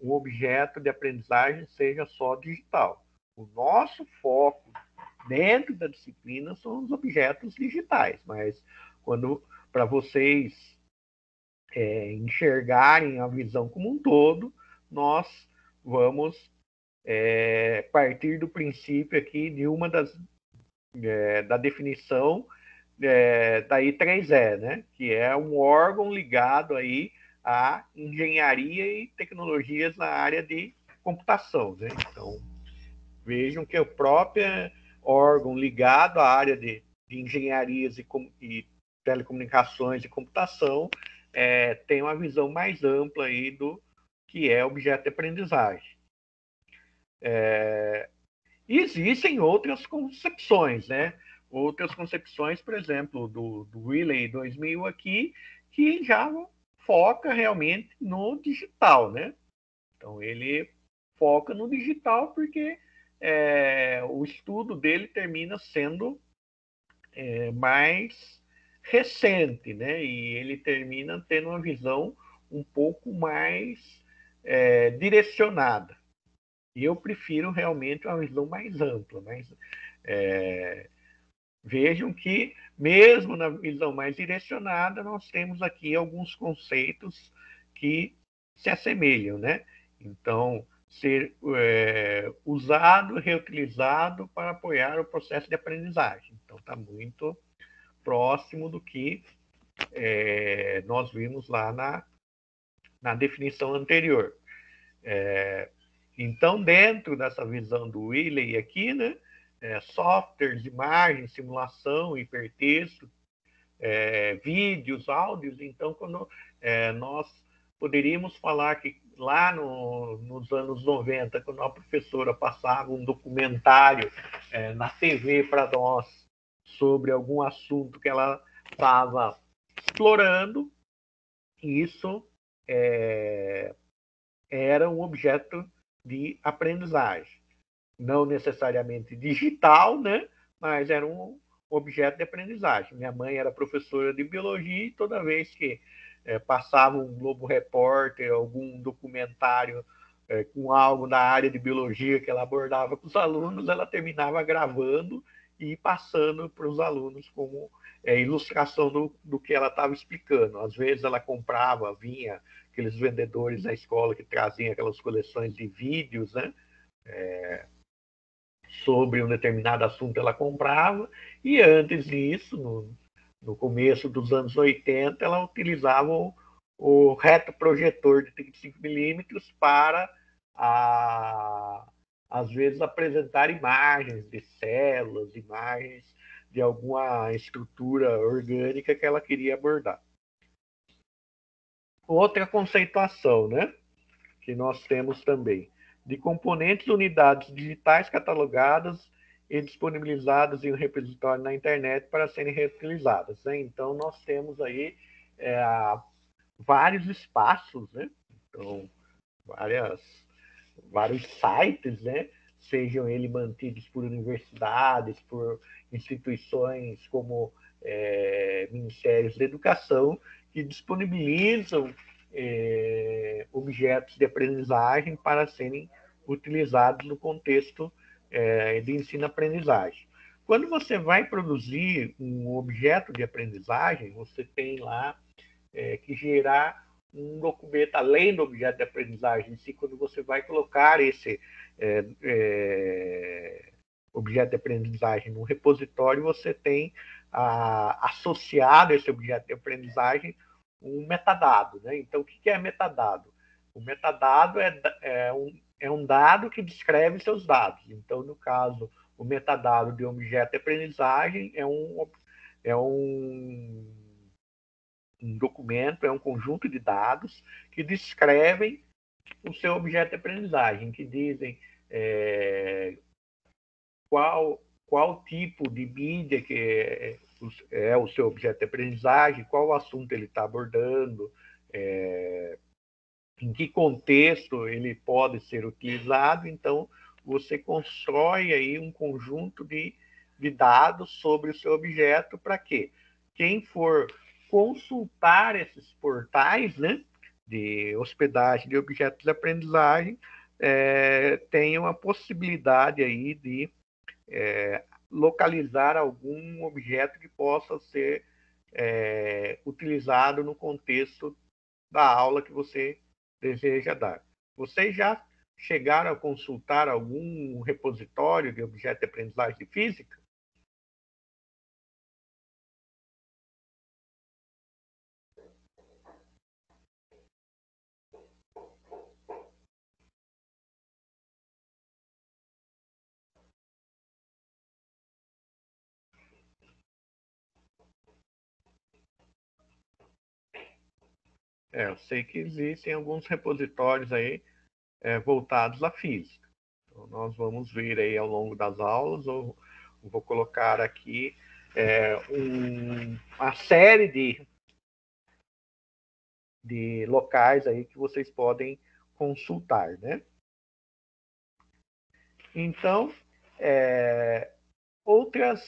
um objeto de aprendizagem seja só digital. O nosso foco dentro da disciplina são os objetos digitais, mas para vocês enxergarem a visão como um todo, nós vamos partir do princípio aqui de uma da definição da I3E, né? Que é um órgão ligado aí à engenharia e tecnologias na área de computação, né? Então, vejam que o próprio órgão ligado à área de engenharias e telecomunicações e computação tem uma visão mais ampla aí do que é objeto de aprendizagem. E existem outras concepções, né? Outras concepções, por exemplo, do Wiley 2000 aqui, que já foca realmente no digital, né? Então, ele foca no digital porque o estudo dele termina sendo mais recente, né? E ele termina tendo uma visão um pouco mais direcionada. E eu prefiro realmente uma visão mais ampla, mas vejam que, mesmo na visão mais direcionada, nós temos aqui alguns conceitos que se assemelham, né? Então, ser usado, reutilizado para apoiar o processo de aprendizagem. Então, está muito próximo do que nós vimos lá na definição anterior. Então, dentro dessa visão do Wiley aqui, né, softwares, imagens, simulação, hipertexto, vídeos, áudios, então, quando nós poderíamos falar que lá nos anos 90, quando a professora passava um documentário na TV para nós sobre algum assunto que ela estava explorando, isso era um objeto de aprendizagem. Não necessariamente digital, né? Mas era um objeto de aprendizagem. Minha mãe era professora de biologia e toda vez que passava um Globo Repórter, algum documentário com algo da área de biologia que ela abordava com os alunos, ela terminava gravando e passando para os alunos como ilustração do que ela estava explicando. Às vezes ela comprava, vinha aqueles vendedores na escola que traziam aquelas coleções de vídeos, né? Sobre um determinado assunto ela comprava, e antes disso, no começo dos anos 80, ela utilizava o retroprojetor de 35mm para, às vezes, apresentar imagens de células, imagens de alguma estrutura orgânica que ela queria abordar. Outra conceituação, né, que nós temos também, de componentes unidades digitais catalogadas e disponibilizadas em um repositório na internet para serem reutilizadas, né? Então, nós temos aí vários espaços, né? Então, vários sites, né? Sejam eles mantidos por universidades, por instituições como ministérios da educação, que disponibilizam objetos de aprendizagem para serem utilizados no contexto de ensino-aprendizagem. Quando você vai produzir um objeto de aprendizagem, você tem lá que gerar um documento, além do objeto de aprendizagem em si, quando você vai colocar esse objeto de aprendizagem no repositório, você tem associado a esse objeto de aprendizagem um metadado, né? Então, o que é metadado? O metadado é um dado que descreve seus dados. Então, no caso, o metadado de objeto de aprendizagem é um documento, é um conjunto de dados que descrevem o seu objeto de aprendizagem, que dizem qual qual tipo de mídia que é o seu objeto de aprendizagem, qual assunto ele está abordando, em que contexto ele pode ser utilizado. Então, você constrói aí um conjunto de dados sobre o seu objeto para que quem for consultar esses portais, né, de hospedagem de objetos de aprendizagem, tenha uma possibilidade aí de localizar algum objeto que possa ser utilizado no contexto da aula que você deseja dar. Vocês já chegaram a consultar algum repositório de objeto de aprendizagem de física? Eu sei que existem alguns repositórios aí voltados à física. Então, nós vamos ver aí ao longo das aulas, eu vou colocar aqui uma série de locais aí que vocês podem consultar, né? Então, outras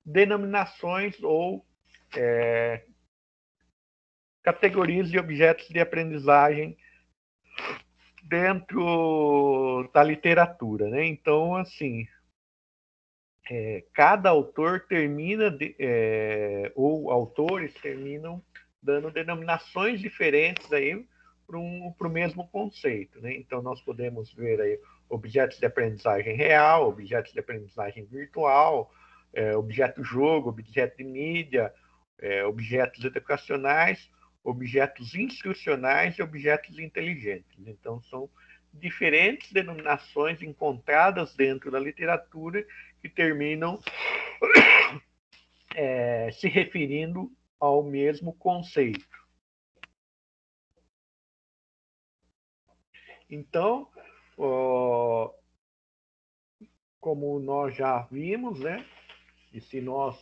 denominações ou categorias de objetos de aprendizagem dentro da literatura, né? Então, assim, cada autor termina, ou autores terminam dando denominações diferentes aí para o mesmo conceito, né? Então, nós podemos ver aí objetos de aprendizagem real, objetos de aprendizagem virtual, objeto jogo, objeto de mídia, objetos educacionais, objetos instrucionais e objetos inteligentes. Então, são diferentes denominações encontradas dentro da literatura que terminam se referindo ao mesmo conceito. Então, como nós já vimos, né, e se nós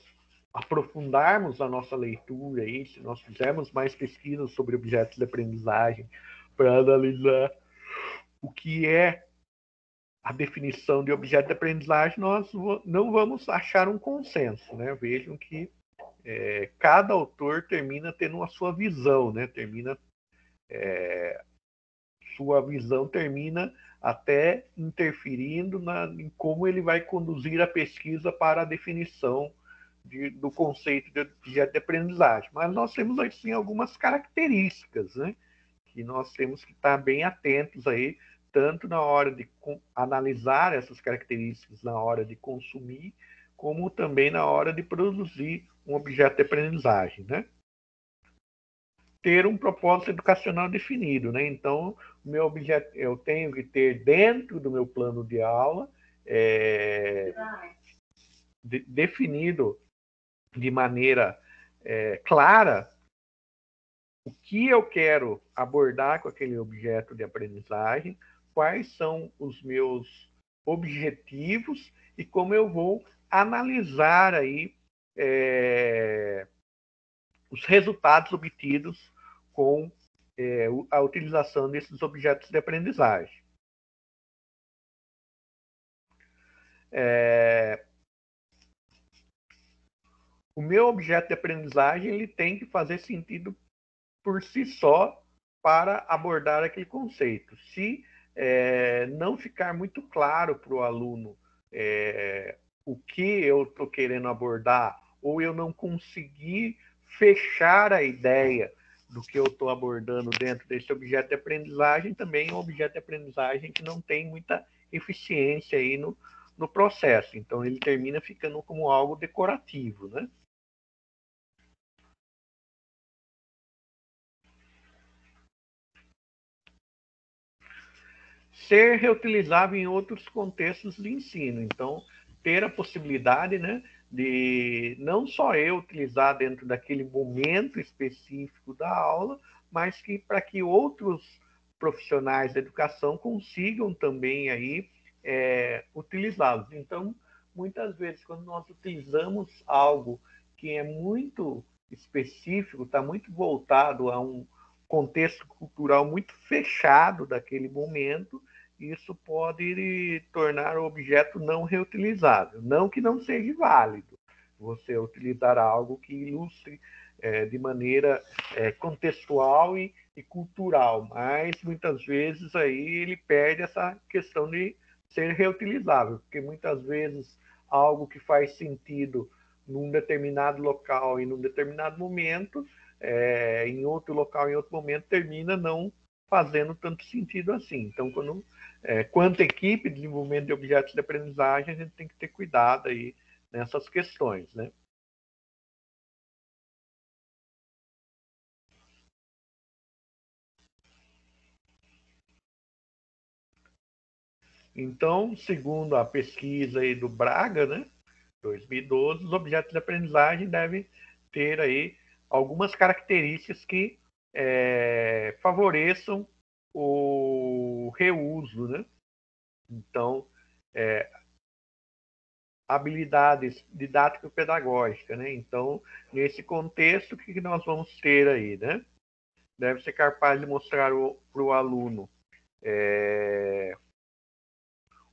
aprofundarmos a nossa leitura aí, se nós fizermos mais pesquisas sobre objetos de aprendizagem para analisar o que é a definição de objeto de aprendizagem, nós não vamos achar um consenso, né? Vejam que cada autor termina tendo a sua visão, né? Sua visão termina até interferindo em como ele vai conduzir a pesquisa para a definição do conceito de objeto de aprendizagem. Mas nós temos, assim, algumas características, né, que nós temos que estar bem atentos aí, tanto na hora de analisar essas características, na hora de consumir, como também na hora de produzir um objeto de aprendizagem, né? Ter um propósito educacional definido, né? Então, o meu objeto, eu tenho que ter dentro do meu plano de aula definido de maneira clara o que eu quero abordar com aquele objeto de aprendizagem, quais são os meus objetivos e como eu vou analisar aí os resultados obtidos com a utilização desses objetos de aprendizagem. O meu objeto de aprendizagem ele tem que fazer sentido por si só para abordar aquele conceito. Se não ficar muito claro para o aluno o que eu estou querendo abordar, ou eu não conseguir fechar a ideia do que eu estou abordando dentro desse objeto de aprendizagem, também é um objeto de aprendizagem que não tem muita eficiência aí no processo. Então, ele termina ficando como algo decorativo, né? Ser reutilizável em outros contextos de ensino. Então, ter a possibilidade, né, de não só eu utilizar dentro daquele momento específico da aula, mas que para que outros profissionais da educação consigam também aí utilizá-los. Então, muitas vezes, quando nós utilizamos algo que é muito específico, está muito voltado a um contexto cultural muito fechado daquele momento, isso pode tornar o objeto não reutilizável. Não que não seja válido você utilizar algo que ilustre de maneira contextual e cultural, mas muitas vezes aí ele perde essa questão de ser reutilizável, porque muitas vezes algo que faz sentido num determinado local e num determinado momento, em outro local, em outro momento, termina não fazendo tanto sentido assim. Então, quanto equipe de desenvolvimento de objetos de aprendizagem, a gente tem que ter cuidado aí nessas questões, né? Então, segundo a pesquisa aí do Braga, né, 2012, os objetos de aprendizagem devem ter aí algumas características que favoreçam o reuso, né? Então, habilidades didático-pedagógicas, né? Então, nesse contexto, o que nós vamos ter aí, né? Deve ser capaz de mostrar para o aluno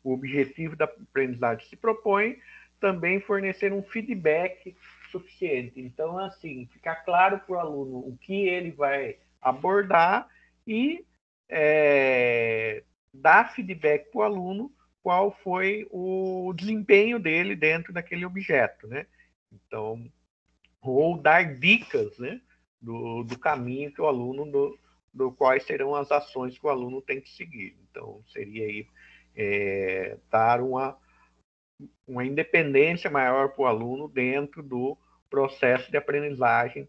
o objetivo da aprendizagem que se propõe, também fornecer um feedback suficiente. Então, assim, ficar claro para o aluno o que ele vai abordar e dar feedback para o aluno qual foi o desempenho dele dentro daquele objeto, né? Então, ou dar dicas, né, do caminho que o aluno, do quais serão as ações que o aluno tem que seguir. Então, seria aí dar uma independência maior para o aluno dentro do processo de aprendizagem,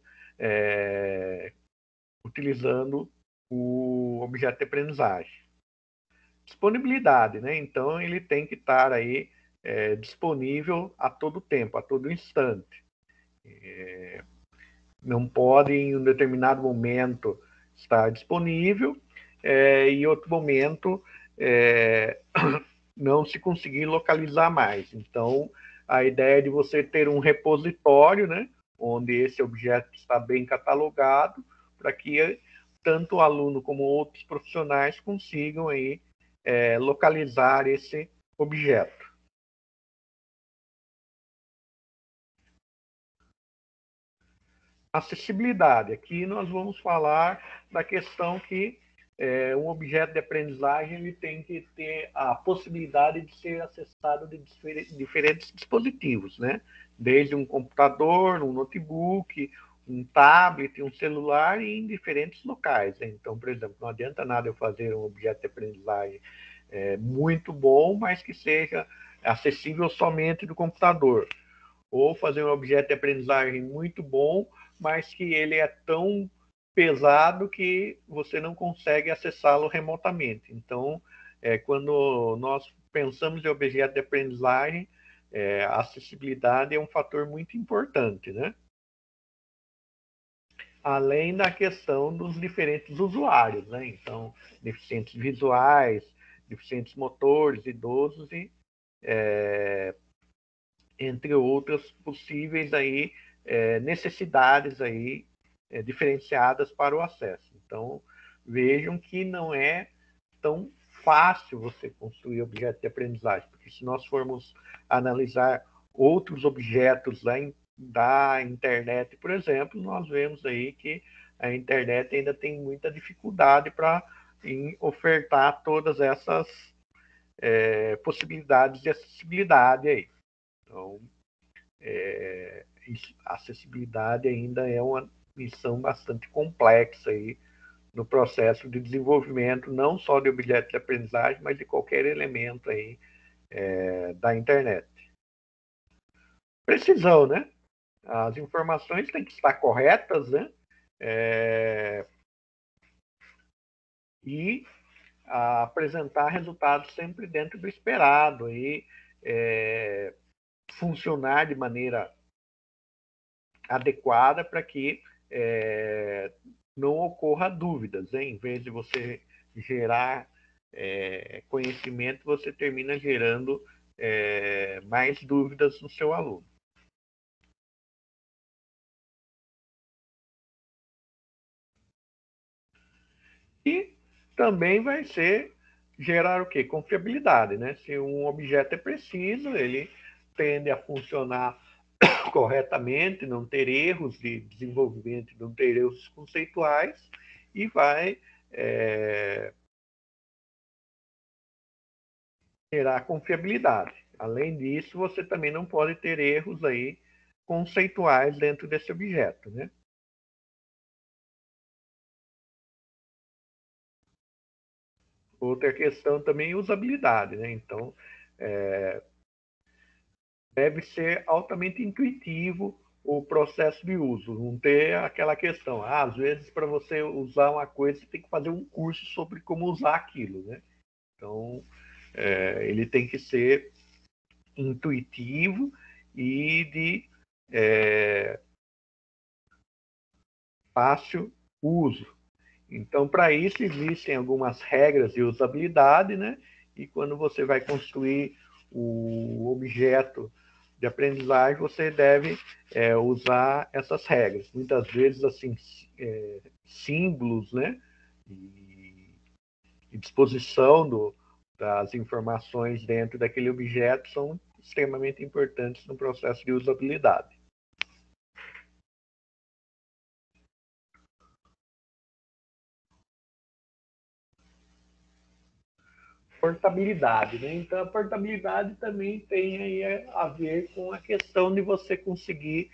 utilizando o objeto de aprendizagem. Disponibilidade, né? Então, ele tem que estar aí disponível a todo tempo, a todo instante. Não pode, em um determinado momento, estar disponível e, em outro momento, não se conseguir localizar mais. Então, a ideia é de você ter um repositório, né, onde esse objeto está bem catalogado, para que tanto o aluno como outros profissionais consigam aí, localizar esse objeto. Acessibilidade. Aqui nós vamos falar da questão que um objeto de aprendizagem ele tem que ter a possibilidade de ser acessado de diferentes dispositivos, né? Desde um computador, um notebook, um tablet, um celular e em diferentes locais, né? Então, por exemplo, não adianta nada eu fazer um objeto de aprendizagem muito bom, mas que seja acessível somente do computador. Ou fazer um objeto de aprendizagem muito bom, mas que ele é tão pesado que você não consegue acessá-lo remotamente. Então, quando nós pensamos em objeto de aprendizagem, a acessibilidade é um fator muito importante, né? Além da questão dos diferentes usuários, né? Então, deficientes visuais, deficientes motores, idosos e entre outras possíveis aí, necessidades aí, diferenciadas para o acesso. Então, vejam que não é tão fácil você construir objetos de aprendizagem, porque se nós formos analisar outros objetos da internet, por exemplo, nós vemos aí que a internet ainda tem muita dificuldade para ofertar todas essas possibilidades de acessibilidade aí. Então, a acessibilidade ainda é uma missão bastante complexa aí no processo de desenvolvimento, não só de objetos de aprendizagem, mas de qualquer elemento aí da internet. Precisão, né? As informações têm que estar corretas, né? E apresentar resultados sempre dentro do esperado e funcionar de maneira adequada para que não ocorra dúvidas, né? Em vez de você gerar conhecimento, você termina gerando mais dúvidas no seu aluno. E também vai gerar o quê? Confiabilidade, né? Se um objeto é preciso, ele tende a funcionar corretamente, não ter erros de desenvolvimento, não ter erros conceituais, e vai gerar confiabilidade. Além disso, você também não pode ter erros aí conceituais dentro desse objeto, né? Outra questão também é usabilidade, né? Então, deve ser altamente intuitivo o processo de uso, não ter aquela questão. Às vezes, para você usar uma coisa, você tem que fazer um curso sobre como usar aquilo, né? Então, ele tem que ser intuitivo e de fácil uso. Então, para isso, existem algumas regras de usabilidade, né? E quando você vai construir o objeto de aprendizagem, você deve usar essas regras. Muitas vezes, assim, símbolos, né? E disposição das informações dentro daquele objeto são extremamente importantes no processo de usabilidade. Portabilidade, né? Então, a portabilidade também tem aí a ver com a questão de você conseguir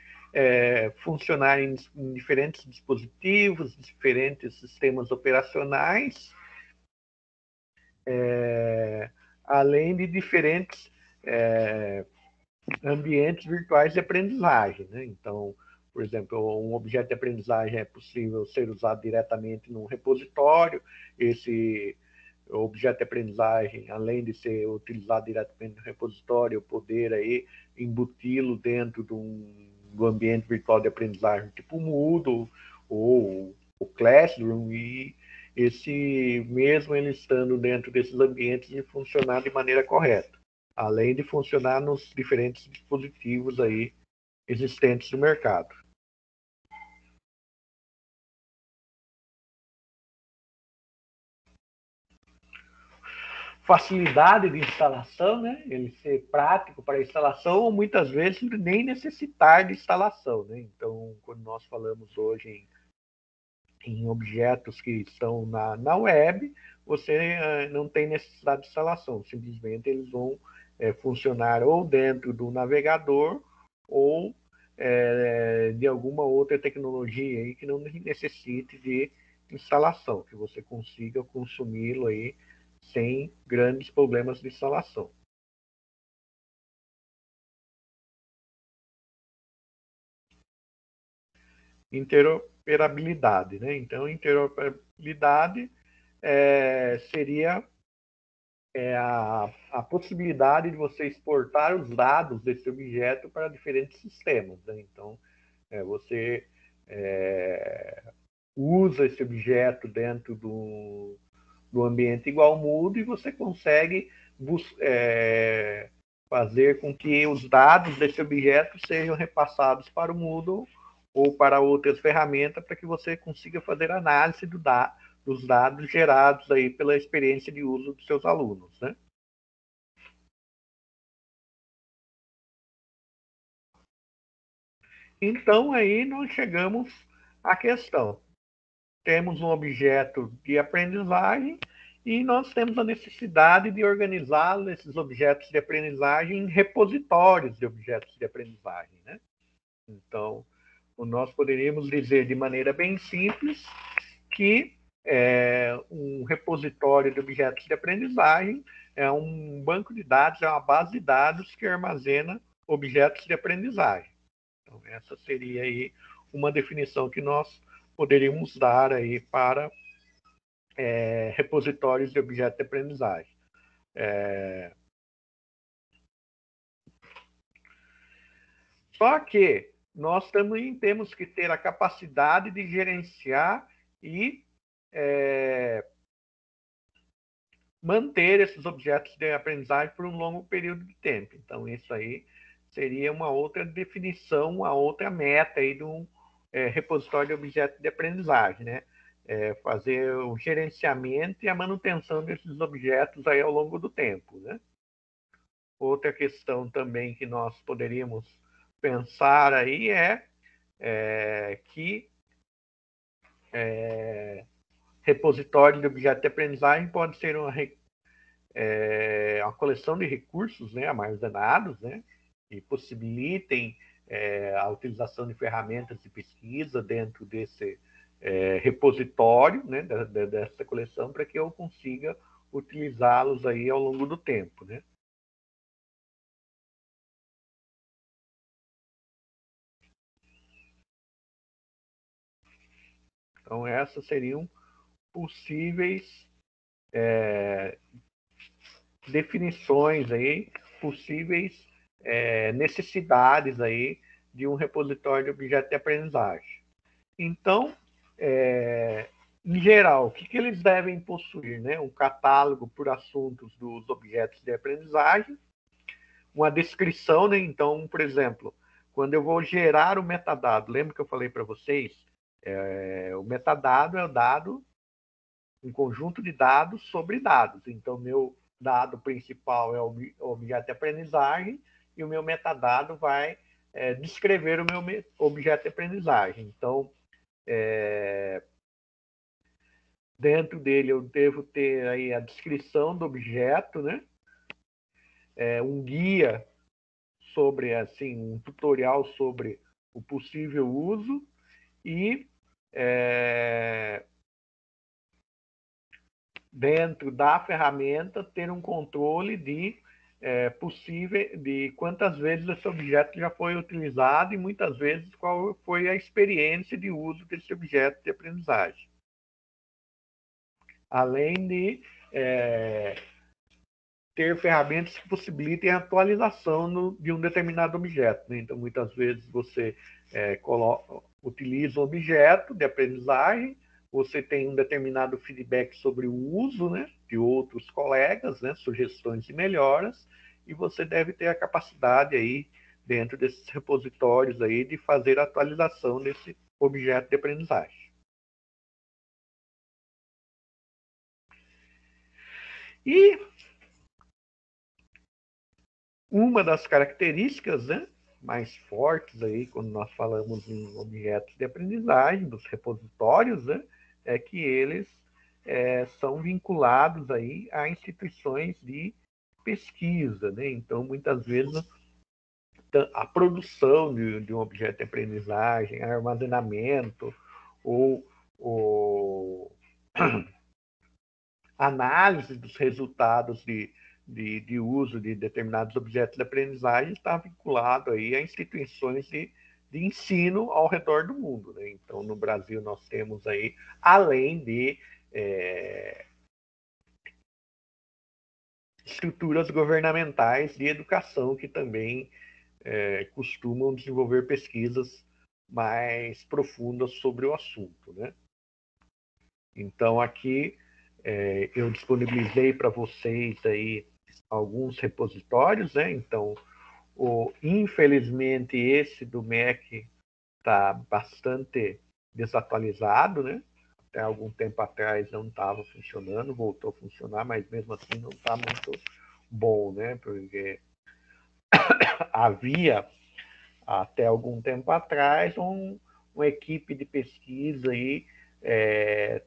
funcionar em diferentes dispositivos, diferentes sistemas operacionais, além de diferentes ambientes virtuais de aprendizagem, né? Então, por exemplo, um objeto de aprendizagem é possível ser usado diretamente num repositório. Esse objeto de aprendizagem, além de ser utilizado diretamente no repositório, poder aí embuti-lo dentro do ambiente virtual de aprendizagem tipo Moodle ou o Classroom, e esse mesmo ele estando dentro desses ambientes de funcionar de maneira correta, além de funcionar nos diferentes dispositivos aí existentes no mercado. Facilidade de instalação, né? Ele ser prático para a instalação, ou muitas vezes nem necessitar de instalação, né? Então, quando nós falamos hoje em objetos que estão na web, você não tem necessidade de instalação, simplesmente eles vão funcionar ou dentro do navegador ou de alguma outra tecnologia aí que não necessite de instalação, que você consiga consumi-lo aí sem grandes problemas de instalação. Interoperabilidade, né? Então, interoperabilidade seria a possibilidade de você exportar os dados desse objeto para diferentes sistemas, né? Então, você usa esse objeto dentro do ambiente igual Moodle e você consegue fazer com que os dados desse objeto sejam repassados para o Moodle ou para outras ferramentas para que você consiga fazer análise dos dados gerados aí pela experiência de uso dos seus alunos, né? Então, aí nós chegamos à questão. Temos um objeto de aprendizagem e nós temos a necessidade de organizar esses objetos de aprendizagem em repositórios de objetos de aprendizagem, né? Então, nós poderíamos dizer de maneira bem simples que um repositório de objetos de aprendizagem é um banco de dados, é uma base de dados que armazena objetos de aprendizagem. Então, essa seria aí uma definição que nós poderíamos dar aí para repositórios de objetos de aprendizagem. Só que nós também temos que ter a capacidade de gerenciar e manter esses objetos de aprendizagem por um longo período de tempo. Então, isso aí seria uma outra definição, uma outra meta aí de um repositório de objetos de aprendizagem, né? Fazer o gerenciamento e a manutenção desses objetos aí ao longo do tempo, né? Outra questão também que nós poderíamos pensar aí que repositório de objetos de aprendizagem pode ser uma coleção de recursos, né, armazenados, né, que possibilitem a utilização de ferramentas de pesquisa dentro desse repositório, né, dessa coleção, para que eu consiga utilizá-los aí ao longo do tempo, né. Então, essas seriam possíveis definições aí, possíveis necessidades aí de um repositório de objeto de aprendizagem. Então, em geral, o que eles devem possuir? Né? Um catálogo por assuntos dos objetos de aprendizagem, uma descrição, né? Então, por exemplo, quando eu vou gerar o metadado, lembra que eu falei para vocês? O metadado é o dado, um conjunto de dados sobre dados. Então, meu dado principal é o objeto de aprendizagem e o meu metadado vai descrever o meu objeto de aprendizagem. Então, dentro dele eu devo ter aí a descrição do objeto, né? Um guia sobre, assim, um tutorial sobre o possível uso e dentro da ferramenta ter um controle de possível de quantas vezes esse objeto já foi utilizado e muitas vezes qual foi a experiência de uso desse objeto de aprendizagem. Além de ter ferramentas que possibilitem a atualização de um determinado objeto, né? Então, muitas vezes você utiliza um objeto de aprendizagem, você tem um determinado feedback sobre o uso, né, de outros colegas, né, sugestões de melhoras, e você deve ter a capacidade aí, dentro desses repositórios aí, de fazer a atualização desse objeto de aprendizagem. E uma das características, né, mais fortes aí quando nós falamos em objetos de aprendizagem, dos repositórios, né, é que eles são vinculados aí a instituições de pesquisa, né? Então, muitas vezes, a produção de um objeto de aprendizagem, armazenamento ou análise dos resultados de uso de determinados objetos de aprendizagem está vinculado aí a instituições de ensino ao redor do mundo, né? Então, no Brasil, nós temos aí, além de estruturas governamentais de educação que também costumam desenvolver pesquisas mais profundas sobre o assunto, né? Então, aqui eu disponibilizei para vocês aí alguns repositórios, né? Então, infelizmente, esse do MEC está bastante desatualizado, né? Até algum tempo atrás não estava funcionando, voltou a funcionar, mas mesmo assim não está muito bom, né? Porque havia, até algum tempo atrás, uma equipe de pesquisa aí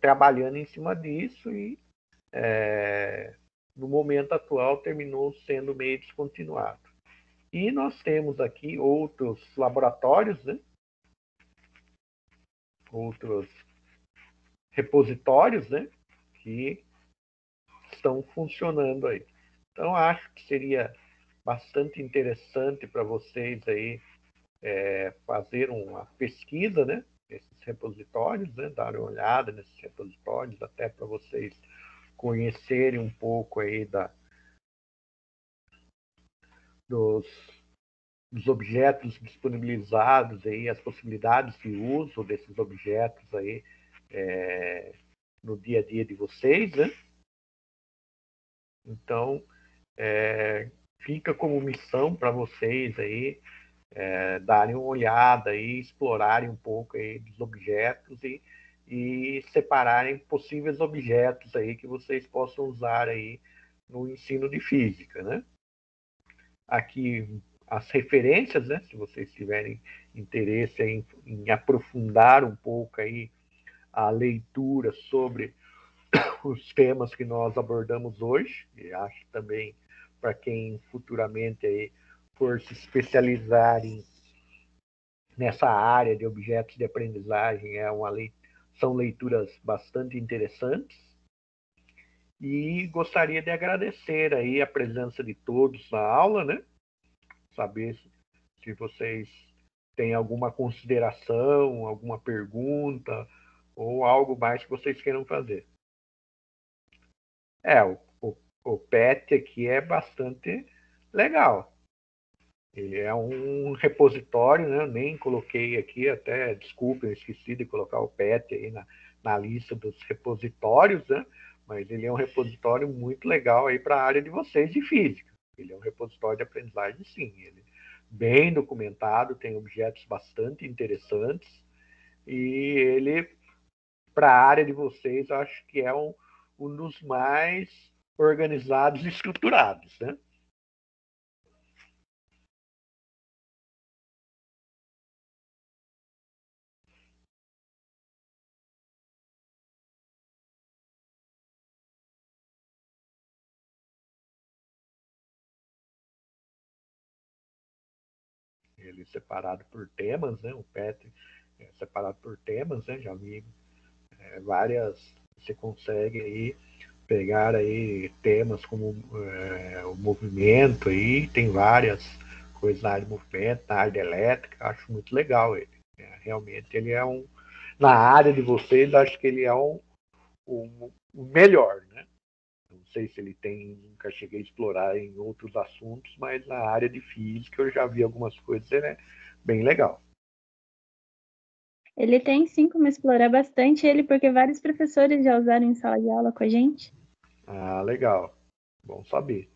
trabalhando em cima disso e no momento atual terminou sendo meio descontinuado. E nós temos aqui outros laboratórios, né? Outros repositórios, né? Que estão funcionando aí. Então, acho que seria bastante interessante para vocês aí fazer uma pesquisa, né? Nesses repositórios, né? Dar uma olhada nesses repositórios, até para vocês conhecerem um pouco aí dos objetos disponibilizados aí, as possibilidades de uso desses objetos aí no dia a dia de vocês, né? Então, fica como missão para vocês aí darem uma olhada e explorarem um pouco aí dos objetos e separarem possíveis objetos aí que vocês possam usar aí no ensino de física, né? Aqui as referências, né? Se vocês tiverem interesse em aprofundar um pouco aí a leitura sobre os temas que nós abordamos hoje, e acho também para quem futuramente aí for se especializar nessa área de objetos de aprendizagem, são leituras bastante interessantes. E gostaria de agradecer aí a presença de todos na aula, né? Saber se vocês têm alguma consideração, alguma pergunta ou algo mais que vocês queiram fazer. O PET aqui é bastante legal. Ele é um repositório, né? Eu nem coloquei aqui, até, desculpa, eu esqueci de colocar o PET aí na lista dos repositórios, né? Mas ele é um repositório muito legal aí para a área de vocês de física. Ele é um repositório de aprendizagem, sim. Ele é bem documentado, tem objetos bastante interessantes e ele, para a área de vocês, eu acho que é um dos mais organizados e estruturados, né? Ele separado por temas, né? O PET é separado por temas, né? Já vi várias. Você consegue aí pegar aí temas como o movimento aí, tem várias coisas na área de movimento, na área de elétrica, acho muito legal ele. Realmente ele é na área de vocês, acho que ele é um melhor, né? Não sei se ele tem, nunca cheguei a explorar em outros assuntos, mas na área de física eu já vi algumas coisas, ele é bem legal. Ele tem sim como explorar bastante ele, porque vários professores já usaram em sala de aula com a gente. Ah, legal. Bom saber.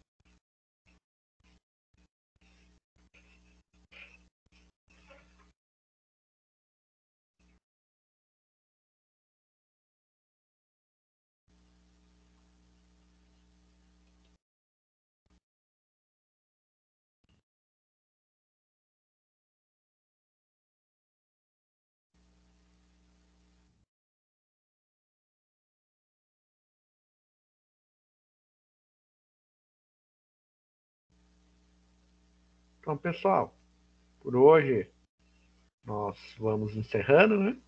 Então, pessoal, por hoje nós vamos encerrando, né?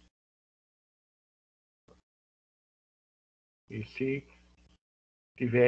E se tiver